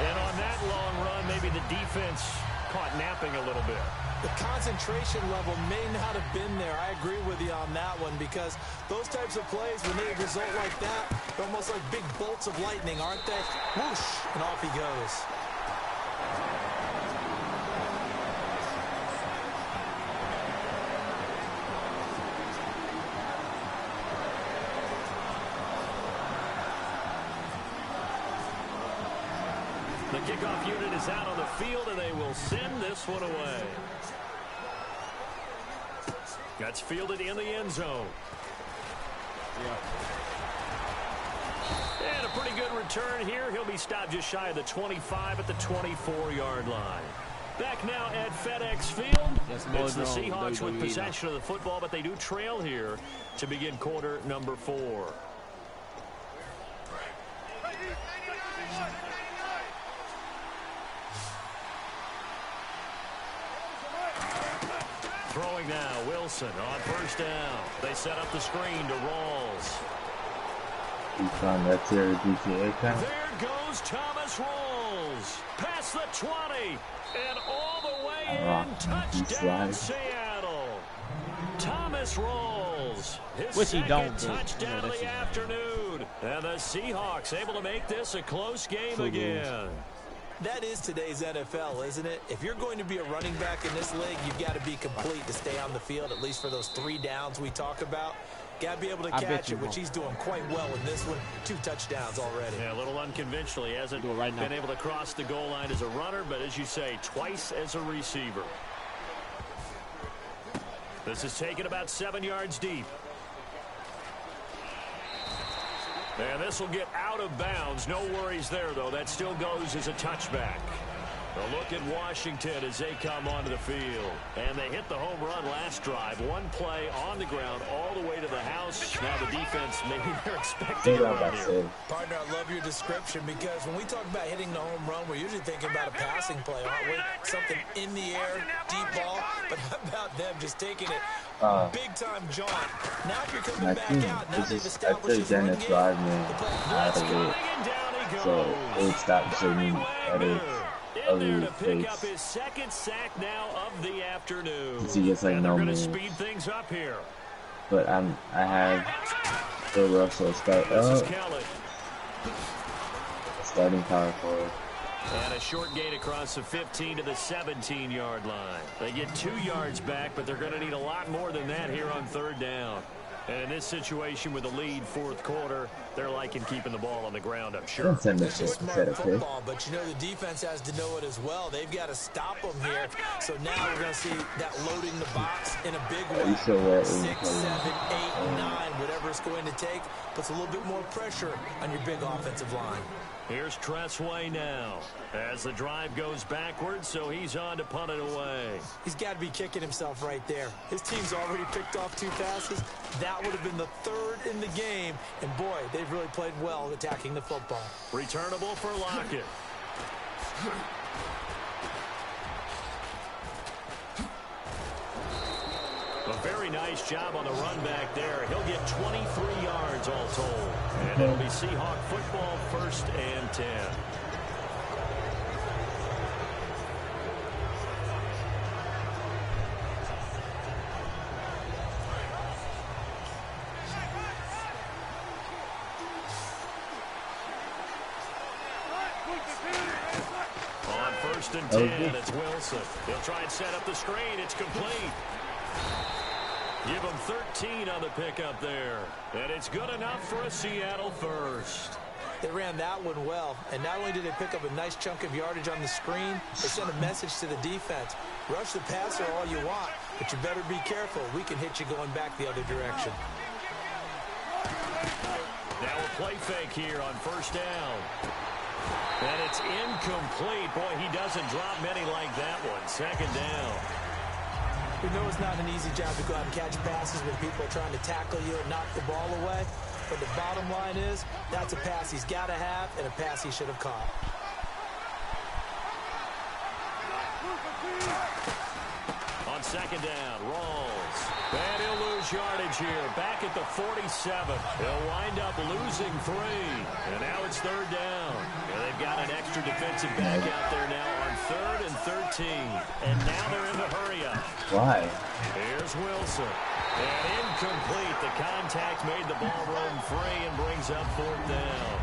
And on that long run, maybe the defense caught napping a little bit. The concentration level may not have been there. I agree with you on that one, because those types of plays, when they result like that, they're almost like big bolts of lightning, aren't they? Whoosh, and off he goes. The kickoff unit is out on the field, and they will send this one away. That's fielded in the end zone. And a pretty good return here. He'll be stopped just shy of the 25 at the 24-yard line. Back now at FedEx Field. It's the Seahawks with possession of the football, but they do trail here to begin quarter number 4. Throwing now, Wilson on first down. They set up the screen to Rawls. You found that there, GGhh account? There goes Thomas Rawls. Past the 20. And all the way in. Touchdown, Seattle. Thomas Rawls. His second touchdown of the afternoon. And the Seahawks able to make this a close game again. That is today's NFL, isn't it? If you're going to be a running back in this league, you've got to be complete to stay on the field, at least for those 3 downs we talk about. Got to be able to catch it, which he's doing quite well in this one. 2 touchdowns already. Yeah, a little unconventional. He hasn't been able to cross the goal line as a runner, but as you say, twice as a receiver. This is taken about 7 yards deep. And this will get out of bounds. No worries there, though. That still goes as a touchback. A look at Washington as they come onto the field. And they hit the home run last drive. 1 play on the ground all the way to the house. Now the defense, maybe they're expecting a run here. Partner, I love your description, because when we talk about hitting the home run, we're usually thinking about a passing play, aren't we? Something in the air, deep ball. But how about them just taking it big-time jaunt? Now if you're coming back out, now they've established this run game. So it stopped showing edits. In there to pick up his second sack now of the afternoon. He gets like and no they're going to move. speed things up here. But I have Bill Russell starting power forward. And a short gain across the 15 to the 17-yard line. They get 2 yards back, but they're going to need a lot more than that here on 3rd down. And in this situation with the lead 4th quarter, they're liking keeping the ball on the ground, I'm sure. It's just smart football, but you know the defense has to know it as well. They've got to stop them here. So now we're going to see that loading the box in a big way. 6, 7, 8, 9, whatever it's going to take, puts a little bit more pressure on your big offensive line. Here's Tressway now as the drive goes backwards, so he's on to punt it away. He's got to be kicking himself right there. His team's already picked off 2 passes. That would have been the 3rd in the game. And, boy, they've really played well attacking the football. Returnable for Lockett. A very nice job on the run back there. He'll get 23 yards all told. And it'll be Seahawk football, 1st and 10. First and 10, it's Wilson. He'll try and set up the screen. It's complete. Give him 13 on the pickup there. And it's good enough for a Seattle first. They ran that one well, and not only did they pick up a nice chunk of yardage on the screen, they sent a message to the defense. Rush the passer all you want, but you better be careful. We can hit you going back the other direction. Now a play fake here on first down. And it's incomplete. Boy, he doesn't drop many like that one. Second down. We know it's not an easy job to go out and catch passes when people are trying to tackle you and knock the ball away. But the bottom line is, that's a pass he's got to have and a pass he should have caught. On second down, Rawls. And he'll lose yardage here. Back at the 47. He'll wind up losing 3. And now it's third down. And they've got an extra defensive back out there now on 3rd and 13. And now they're in the hurry-up. Why? Here's Wilson. And incomplete. The contact made the ball roam free and brings up 4th down.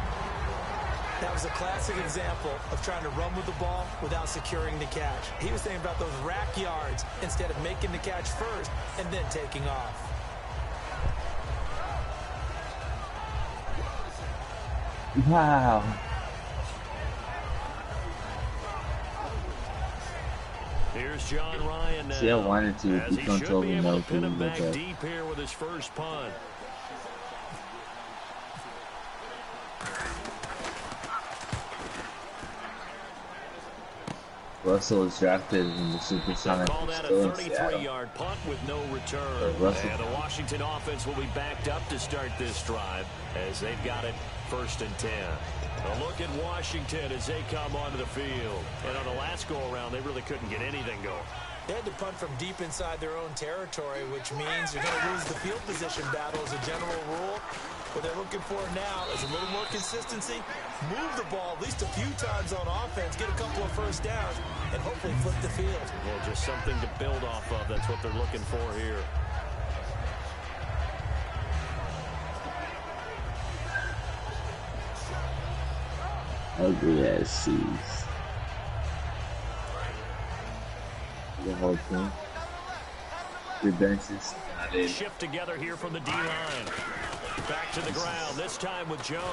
That was a classic example of trying to run with the ball without securing the catch. He was thinking about those rack yards instead of making the catch first and then taking off. Wow. Here's John Ryan now. See, I wanted to. As He controlled should be me able now. to pin him back deep here with his first punt. Russell was drafted in the Supersonic. Call that a 33-yard punt with no return. And the Washington offense will be backed up to start this drive as they've got it 1st and 10. A look at Washington as they come onto the field. And on the last go-around, they really couldn't get anything going. They had to punt from deep inside their own territory, which means you're going to lose the field position battle as a general rule. What they're looking for now is a little more consistency, move the ball at least a few times on offense, get a couple of first downs, and hopefully flip the field. Well, just something to build off of. That's what they're looking for here. Ugly ass C's. The whole team. Your benches. Shift together here from the D-line. Back to the ground, this time with Jones.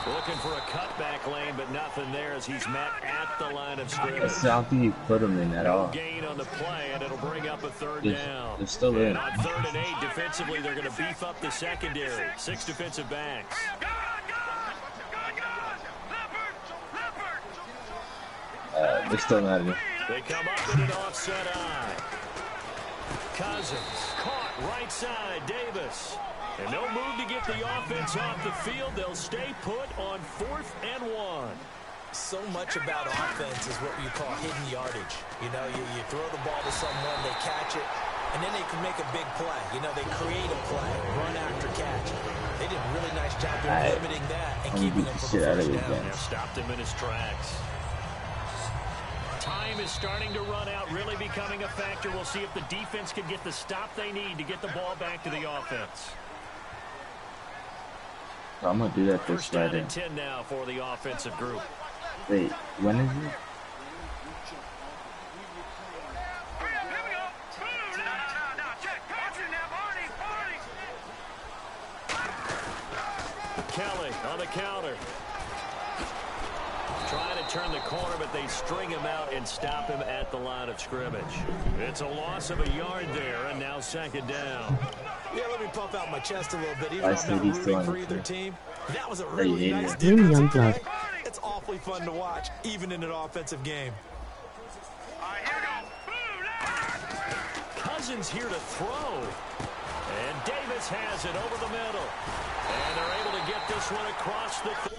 Looking for a cutback lane, but nothing there as he's met at the line of scrimmage. I don't think you put him in at all. No gain on the play, and it'll bring up a 3rd down. They're still in. And on 3rd and 8, defensively, they're going to beef up the secondary. 6 defensive backs. They're still not in. They come up in an offset eye. Cousins caught right side. Davis. And no move to get the offense off the field. They'll stay put on 4th and 1. So much about offense is what you call hidden yardage. You know, you throw the ball to someone, they catch it, and then they can make a big play. You know, they create a play, run after catch. They did a really nice job of limiting that and keeping him from the first down. Yeah, stopped him in his tracks. Time is starting to run out, really becoming a factor. We'll see if the defense can get the stop they need to get the ball back to the offense. I'm going to do that this First down Friday. and 10 now for the offensive group. Wait, when is it? Kelly on the counter. Trying to turn the corner, but they string him out and stop him at the line of scrimmage. It's a loss of a yard there, and now 2nd down. Yeah, let me pump out my chest a little bit. Even though I'm not rooting for either team, that was a really nice defensive play. It's awfully fun to watch, even in an offensive game. Cousins here to throw. And Davis has it over the middle. And they're able to get this one across the...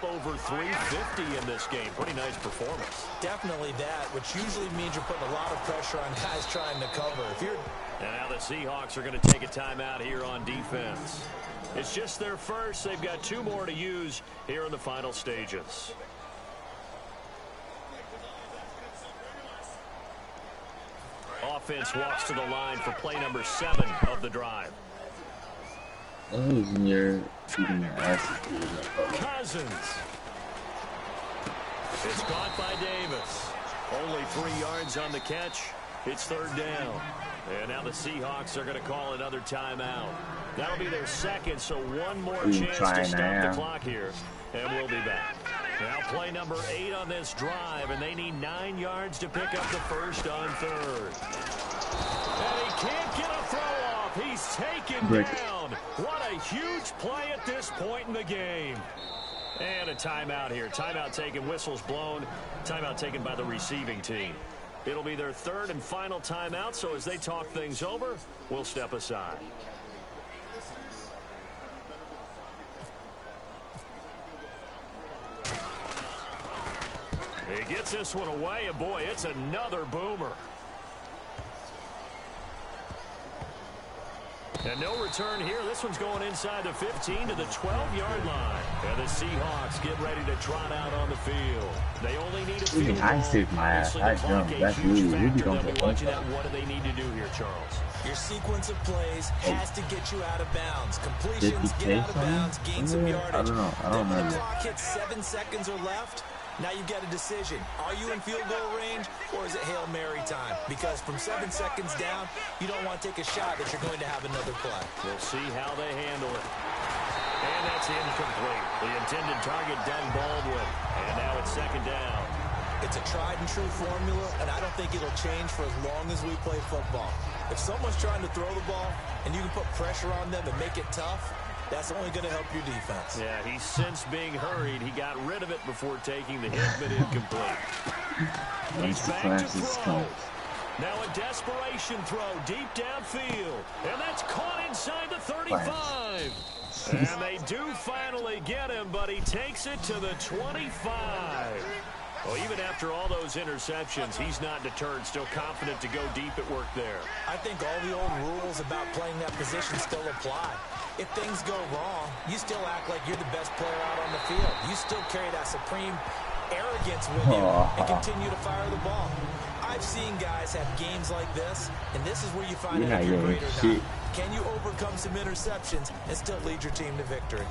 Over 350 in this game. Pretty nice performance. Definitely that, which usually means you're putting a lot of pressure on guys trying to cover. And now the Seahawks are going to take a timeout here on defense. It's just their first. They've got 2 more to use here in the final stages. Offense walks to the line for play number 7 of the drive. Losing your ass. Cousins. It's caught by Davis. Only 3 yards on the catch. It's third down. And now the Seahawks are going to call another timeout. That'll be their second, so one more chance to stop the clock here. And we'll be back. Now play number 8 on this drive, and they need 9 yards to pick up the first on third. And he can't get a throw off. He's taken down. What a huge play at this point in the game. And a timeout here. Timeout taken, whistles blown. Timeout taken by the receiving team. It'll be their third and final timeout, so as they talk things over, we'll step aside. He gets this one away, and boy, it's another boomer. And no return here. This one's going inside the 15 to the 12-yard line. And the Seahawks get ready to trot out on the field. They only need a field goal. I stick my ass. I jump. That's really don't get watching out. What do they need to do here, Charles? Your sequence of plays has to get you out of bounds. Completions, get out of bounds, gain some yardage. I don't know. I don't then when know. the clock hits 7 seconds or left, now you've got a decision. Are you in field goal range, or is it Hail Mary time? Because from 7 seconds down, you don't want to take a shot that you're going to have another play. We'll see how they handle it. And that's incomplete. The intended target, Doug Baldwin. And now it's second down. It's a tried-and-true formula, and I don't think it'll change for as long as we play football. If someone's trying to throw the ball, and you can put pressure on them and make it tough, that's only going to help your defense. Yeah, he's since being hurried. He got rid of it before taking the hit, but incomplete. He's back to throw. Now a desperation throw deep downfield. And that's caught inside the 35. And they do finally get him, but he takes it to the 25. Well, even after all those interceptions, he's not deterred, still confident to go deep at work there. I think all the old rules about playing that position still apply. If things go wrong, you still act like you're the best player out on the field. You still carry that supreme arrogance with you and continue to fire the ball. I've seen guys have games like this, and this is where you find out if you're great or not. Can you overcome some interceptions and still lead your team to victory?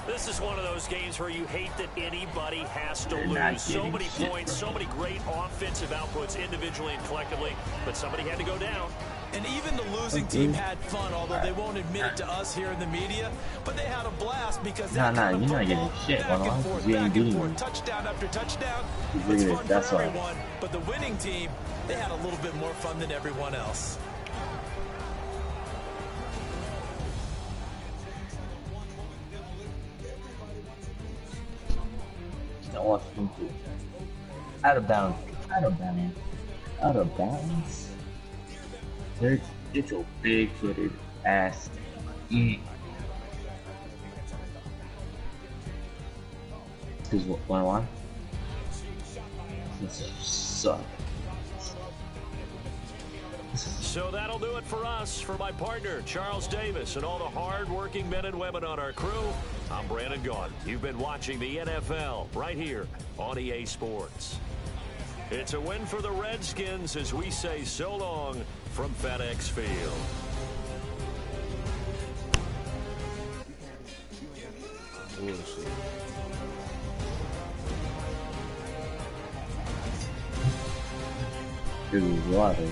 This is one of those games where you hate that anybody has to lose. So many points, so many great offensive outputs individually and collectively, but somebody had to go down. And even the losing team had fun, although they won't admit it to us here in the media. But they had a blast because that kind of football, back and forth, touchdown after touchdown. It's fun for everyone, but the winning team, they had a little bit more fun than everyone else. Out of bounds. Out of bounds. Out of bounds. There's it's a big-footed ass. Because what? This sucks. So that'll do it for us. For my partner, Charles Davis, and all the hard-working men and women on our crew, I'm Brandon Gaudin. You've been watching the NFL right here on EA Sports. It's a win for the Redskins as we say so long from FedEx Field. Dude, water.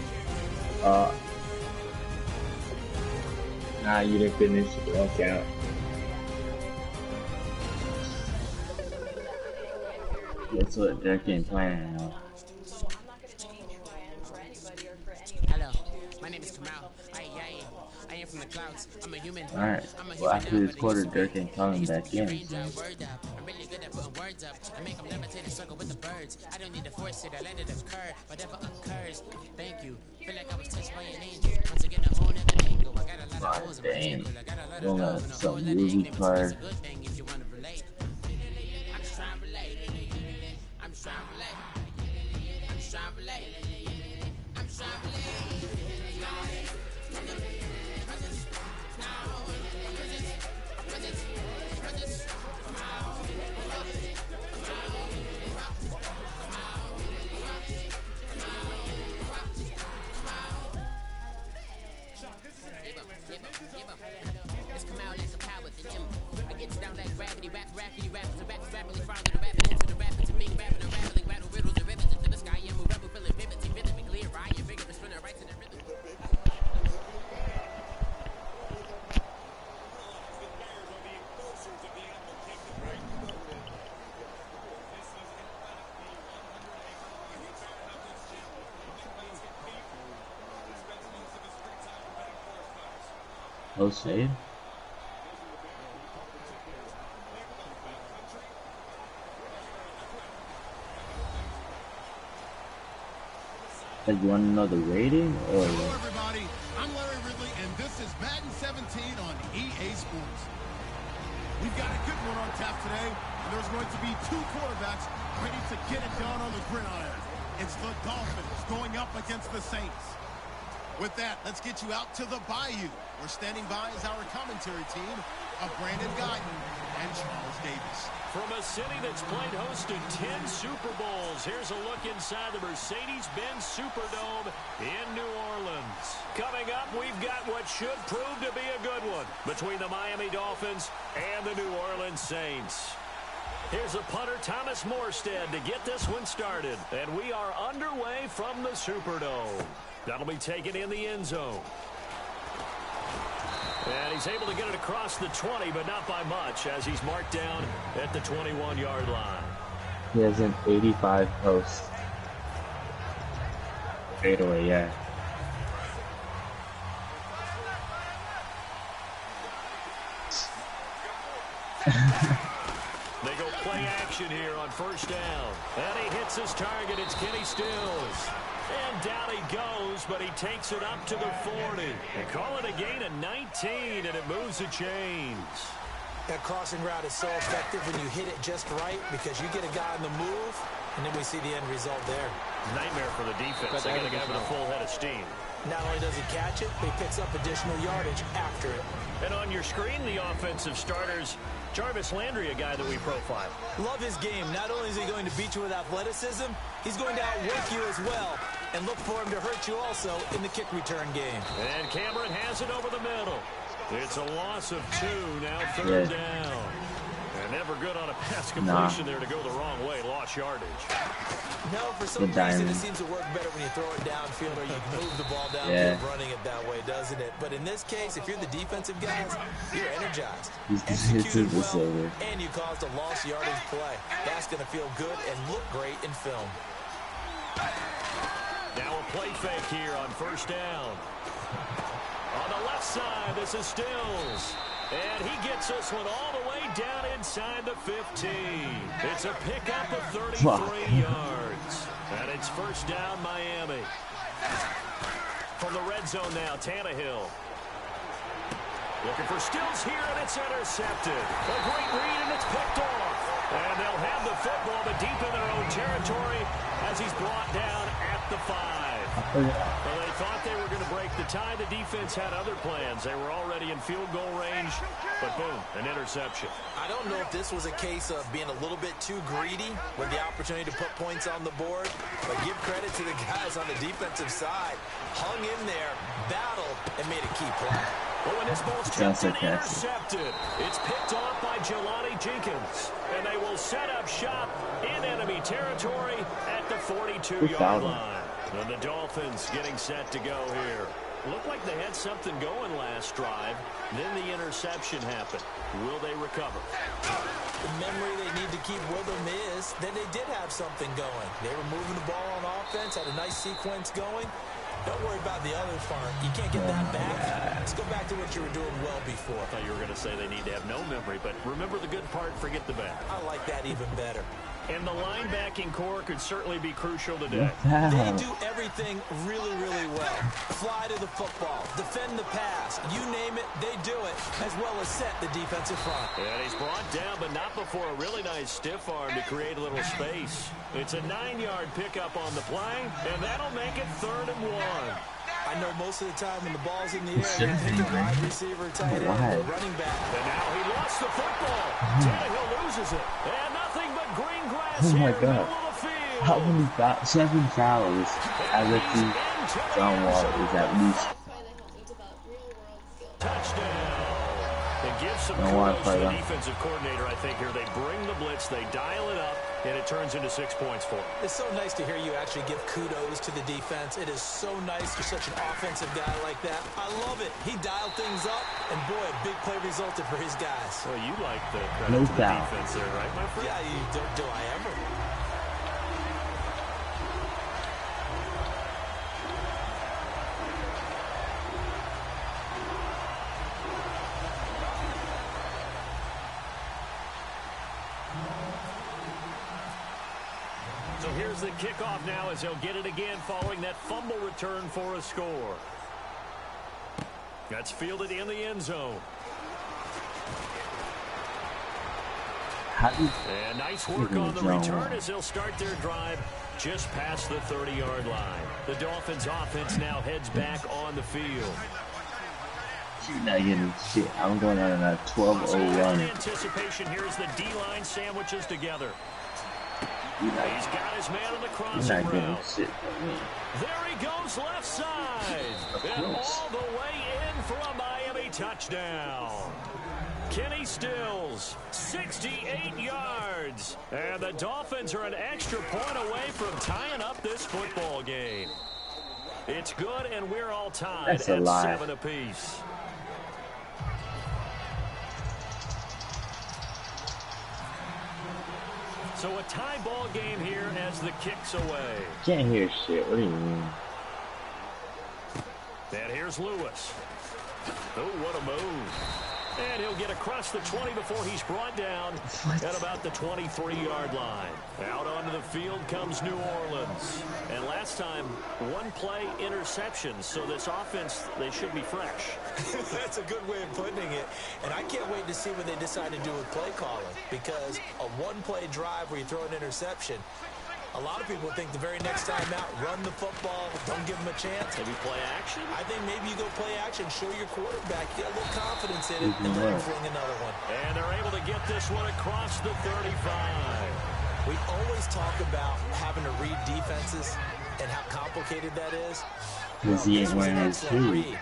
Nah, you didn't finish. Walk out. That's what they're getting planned now. Hello, my name is Kamal. I am from the clouds. I'm a human. Alright, well after this quarter, Dirk ain't coming back in. I'm really good at putting words up. I make them levitate and circle with the birds. I don't need to force it, I let it occur. Whatever occurs, thank you. Feel like I was touched by an angel. Once again, a whole nother angle. I got a lot of holes in my ankle. I got a lot of love and a whole lot of ignorance. It's a good thing if you want to relate. I'm just trying to relate. I'm just trying to relate. I'm just trying to relate. I'm just trying to relate. It's Kamal Post fade? Like, you want to know the rating, or? Hello, everybody. I'm Larry Ridley, and this is Madden 17 on EA Sports. We've got a good one on tap today, and there's going to be two quarterbacks ready to get it done on the gridiron. It's the Dolphins going up against the Saints. With that, let's get you out to the Bayou. We're standing by as our commentary team of Brandon Guyton and Charles Davis. From a city that's played host to 10 Super Bowls, here's a look inside the Mercedes-Benz Superdome in New Orleans. Coming up, we've got what should prove to be a good one between the Miami Dolphins and the New Orleans Saints. Here's a punter, Thomas Morstead, to get this one started. And we are underway from the Superdome. That'll be taken in the end zone. And he's able to get it across the 20, but not by much, as he's marked down at the 21-yard line. He has an 85 post. Fadeaway, yeah. They go play action here on first down. And he hits his target. It's Kenny Stills. And down he goes, but he takes it up to the 40. They call it a gain of 19, and it moves the chains. That crossing route is so effective when you hit it just right because you get a guy on the move, and then we see the end result there. Nightmare for the defense. They got a guy with a full head of steam. Not only does he catch it, but he picks up additional yardage after it. And on your screen, the offensive starters, Jarvis Landry, a guy that we profile. Love his game. Not only is he going to beat you with athleticism, he's going to outwork you as well. And look for him to hurt you also in the kick return game. And Cameron has it over the middle. It's a loss of 2, now third down. And never good on a pass completion there to go the wrong way. Lost yardage. No, for some reason it seems to work better when you throw it downfield or you move the ball downfield running it that way, doesn't it? But in this case, if you're the defensive guys, you're energized. Executed well, and you caused a lost yardage play. That's going to feel good and look great in film. Now a play fake here on first down. On the left side, this is Stills. And he gets this one all the way down inside the 15. It's a pickup of 33 yards. And it's first down, Miami. From the red zone now, Tannehill. Looking for Stills here, and it's intercepted. A great read, and it's picked off. And they'll have the football, but deep in their own territory as he's brought down at the 5. Well, they thought they were going to break the tie. The defense had other plans. They were already in field goal range, but boom, an interception. I don't know if this was a case of being a little bit too greedy with the opportunity to put points on the board, but give credit to the guys on the defensive side. Hung in there, battled, and made a key play. Well, when this ball's tipped and intercepted, it's picked off by Jelani Jenkins. And they will set up shop in enemy territory at the 42-yard line. And the Dolphins getting set to go here. Looked like they had something going last drive. Then the interception happened. Will they recover? The memory they need to keep with them is that they did have something going. They were moving the ball on offense, had a nice sequence going. Don't worry about the other part. You can't get that back. Let's go back to what you were doing well before. I thought you were going to say they need to have no memory, but remember the good part, forget the bad. I like that even better. And the linebacking core could certainly be crucial today. They do everything really, really well. Fly to the football, defend the pass, you name it, they do it, as well as set the defensive front. And he's brought down, but not before a really nice stiff arm to create a little space. It's a 9-yard pickup on the play, and that'll make it 3rd and 1. I know most of the time when the ball's in the air, you're thinking wide receiver, tight end, running back. And now he lost the football. Tannehill loses it. And nothing but green grass oh my here God. in the middle of the field. How many 7 fouls as if he John Wall is at least. Touchdown. It gives some kudos to the defensive coordinator, I think, here. They bring the blitz, they dial it up, and it turns into 6 points for them. It's so nice to hear you actually give kudos to the defense. It is so nice you're such an offensive guy like that. I love it. He dialed things up, and boy, a big play resulted for his guys. Well, you like the credit to the defense there, right, my friend? Yeah, do I ever? Here's the kickoff now as they'll get it again following that fumble return for a score. That's fielded in the end zone. And nice work on the return as they'll start their drive just past the 30-yard line. The Dolphins offense now heads back on the field. You're not getting shit. I'm going on a 12-0 anticipation here as the D-line sandwiches together. He's got his man on the crossing route. Shit from me. There he goes left side. And all the way in for a Miami touchdown. Kenny Stills, 68 yards. And the Dolphins are an extra point away from tying up this football game. It's good, and we're all tied at 7 apiece. So a tie ball game here as the kick's away. Can't hear shit. What do you mean? And here's Lewis. Oh, what a move. And he'll get across the 20 before he's brought down at about the 23-yard line. Out onto the field comes New Orleans. And last time, one play interception. So this offense, they should be fresh. That's a good way of putting it. And I can't wait to see what they decide to do with play calling. Because a one-play drive where you throw an interception, a lot of people think the very next time out, run the football, don't give them a chance. Maybe play action? I think maybe you go play action, show your quarterback, get a little confidence in it, and then fling another one. And they're able to get this one across the 35. We always talk about having to read defenses and how complicated that is. Because he ain't wearing his shoes.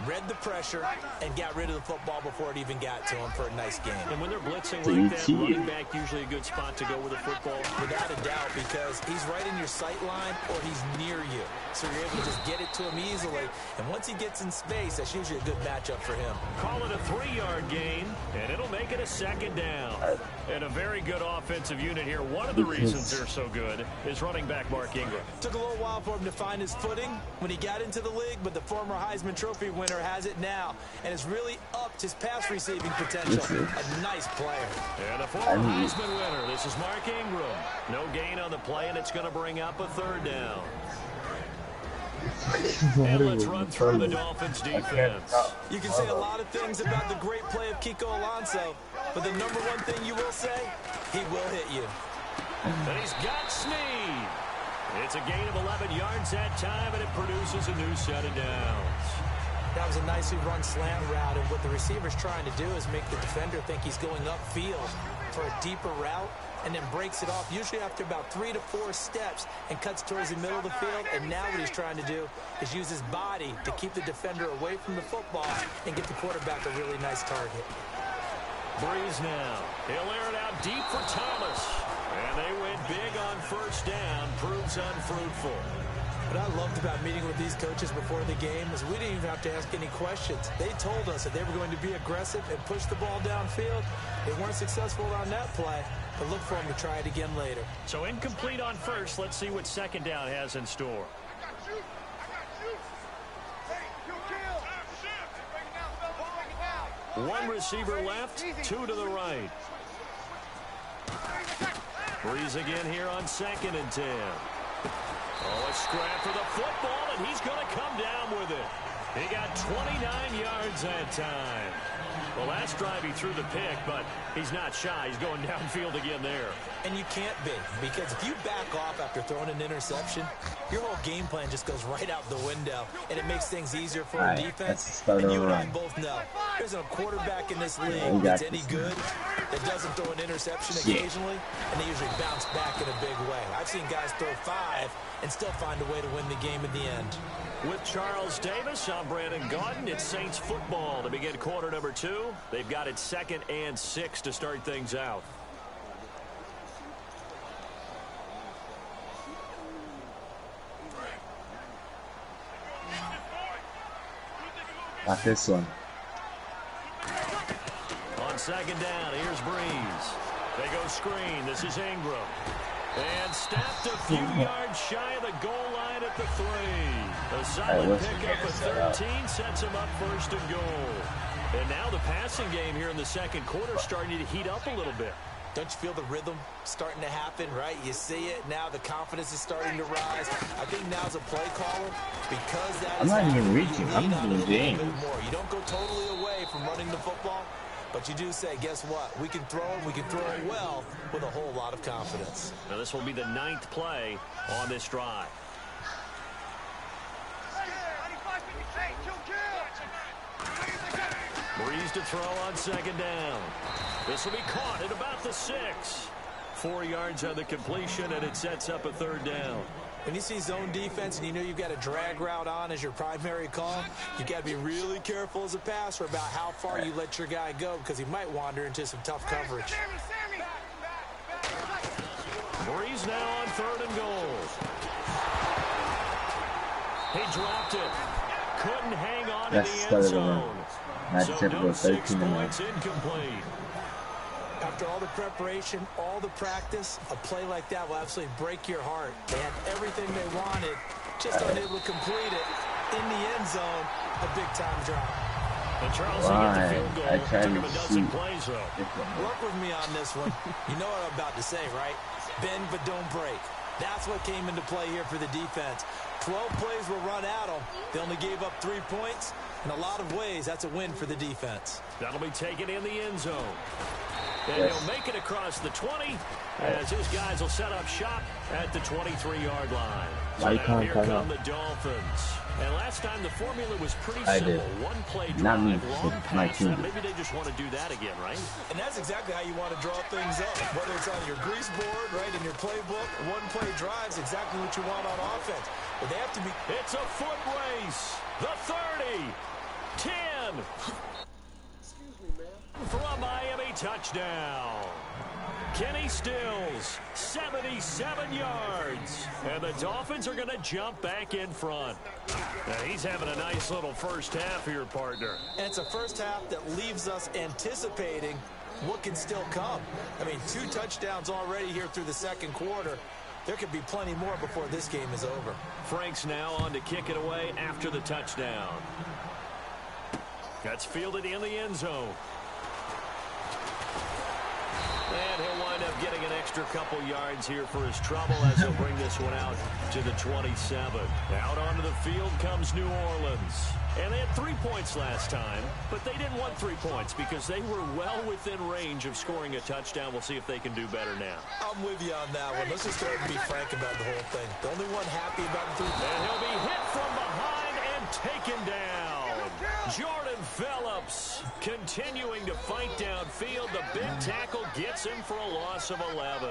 Read the pressure and got rid of the football before it even got to him for a nice game. And when they're blitzing like that, running back usually a good spot to go with the football. Without a doubt, because he's right in your sight line or he's near you. So you're able to just get it to him easily. And once he gets in space, that's usually a good matchup for him. Call it a 3-yard gain, and it'll make it a second down. And a very good offensive unit here. One of the reasons they're so good is running back Mark Ingram. Took a little while for him to find his footing when he got into the league, but the former Heisman Trophy winner has it now, and has really upped his pass receiving potential. A nice player. And a former Heisman winner. This is Mark Ingram. No gain on the play, and it's going to bring up a third down. And let's run through the Dolphins defense. You can say a lot of things about the great play of Kiko Alonso, but the number one thing you will say, he will hit you. And he's got Snead. It's a gain of 11 yards that time, and it produces a new set of downs. That was a nicely run slant route, and what the receiver's trying to do is make the defender think he's going upfield for a deeper route, and then breaks it off, usually after about 3 to 4 steps, and cuts towards the middle of the field. And now what he's trying to do is use his body to keep the defender away from the football and get the quarterback a really nice target. Breeze now. He'll air it out deep for Thomas. And they went big on first down. Proves unfruitful. What I loved about meeting with these coaches before the game is we didn't even have to ask any questions. They told us that they were going to be aggressive and push the ball downfield. They weren't successful on that play, but look for them to try it again later. So incomplete on first. Let's see what second down has in store. One receiver left, 2 to the right. Breeze again here on 2nd and 10. Oh, a scrap for the football, and he's going to come down with it. He got 29 yards that time. Well, last drive he threw the pick, but he's not shy. He's going downfield again there. And you can't be, because if you back off after throwing an interception, your whole game plan just goes right out the window, and it makes things easier for a defense. And you and I both know there's a quarterback in this league that's any good that doesn't throw an interception occasionally, and they usually bounce back in a big way. I've seen guys throw 5 and still find a way to win the game in the end. With Charles Davis, I'm Brandon Gaudin. It's Saints football to begin quarter number 2. They've got it 2nd and 6 to start things out. Not this one. On 2nd down, here's Breeze. They go screen. This is Ingram. And stepped a few yards shy of the goal line at the 3. A solid pickup of 13 sets him up 1st and goal. And now the passing game here in the 2nd quarter starting to heat up a little bit. Don't you feel the rhythm starting to happen, right? You see it. Now the confidence is starting to rise. I think now's a play caller because that I'm not even reaching. I'm doing James. You don't go totally away from running the football, but you do say, guess what? We can throw it. We can throw it well with a whole lot of confidence. Now this will be the 9th play on this drive. Breeze to throw on 2nd down. This will be caught at about the 6. 4 yards on the completion, and it sets up a 3rd down. When you see zone defense and you know you've got a drag route on as your primary call, you got to be really careful as a passer about how far you let your guy go because he might wander into some tough coverage. Breeze now on 3rd and goal. He dropped it. Couldn't hang on in the end zone. So no 6 points, incomplete. After all the preparation, all the practice, a play like that will absolutely break your heart. They had everything they wanted, just unable to complete it. In the end zone, a big-time drop. And Charles got the field goal. I tried Took him to a dozen shoot. plays, though. Work with me on this one. You know what I'm about to say, right? Bend but don't break. That's what came into play here for the defense. 12 plays were run at them. They only gave up 3 points. In a lot of ways, that's a win for the defense. That'll be taken in the end zone. And he'll make it across the 20 as his guys will set up shop at the 23-yard line. So now here come the Dolphins. And last time the formula was pretty simple. One play drive, long pass. Maybe they just want to do that again, right? And that's exactly how you want to draw things up. Whether it's on your grease board, right, in your playbook, one play drives exactly what you want on offense. But they have to be... It's a foot race. The 30. 10. From Miami, touchdown. Kenny Stills, 77 yards. And the Dolphins are going to jump back in front. Now, he's having a nice little first half here, partner. And it's a first half that leaves us anticipating what can still come. I mean, 2 touchdowns already here through the 2nd quarter. There could be plenty more before this game is over. Frank's now on to kick it away after the touchdown. That's fielded in the end zone. And he'll wind up getting an extra couple yards here for his trouble as he'll bring this one out to the 27. Out onto the field comes New Orleans. And they had 3 points last time, but they didn't want 3 points because they were well within range of scoring a touchdown. We'll see if they can do better now. I'm with you on that one. Let's just go ahead and be frank about the whole thing. The only one happy about the 3 points. And he'll be hit from behind and taken down. Jordan Phillips continuing to fight downfield. The big tackle gets him for a loss of 11.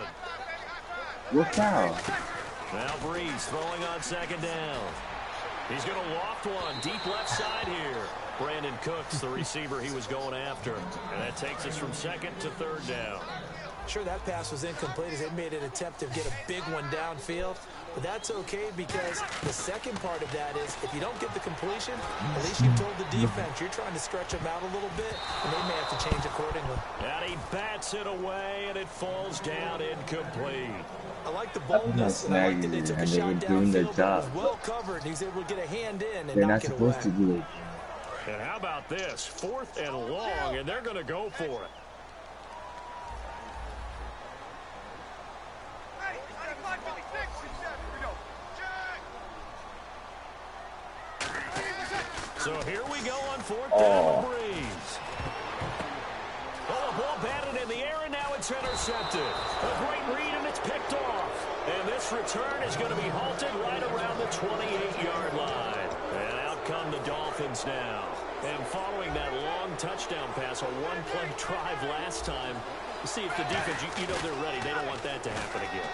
What foul? Now Breeze throwing on 2nd down. He's going to loft one deep left side here. Brandon Cooks, the receiver he was going after. And that takes us from 2nd to 3rd down. Sure, that pass was incomplete as they made an attempt to get a big one downfield. But that's okay because the second part of that is if you don't get the completion, at least you told the defense you're trying to stretch them out a little bit, and they may have to change accordingly. And he bats it away, and it falls down incomplete. I like the boldness, and I like that they took a shot downfield that was well covered, and he's able to get a hand in and knock it away. They're not supposed to do it. And how about this? 4th and long, and they're going to go for it. So here we go on 4th down, Breeze. Oh, the ball batted in the air, and now it's intercepted. A great read, and it's picked off. And this return is going to be halted right around the 28-yard line. And out come the Dolphins now. And following that long touchdown pass, a one-play drive last time, see if the defense, you know they're ready. They don't want that to happen again.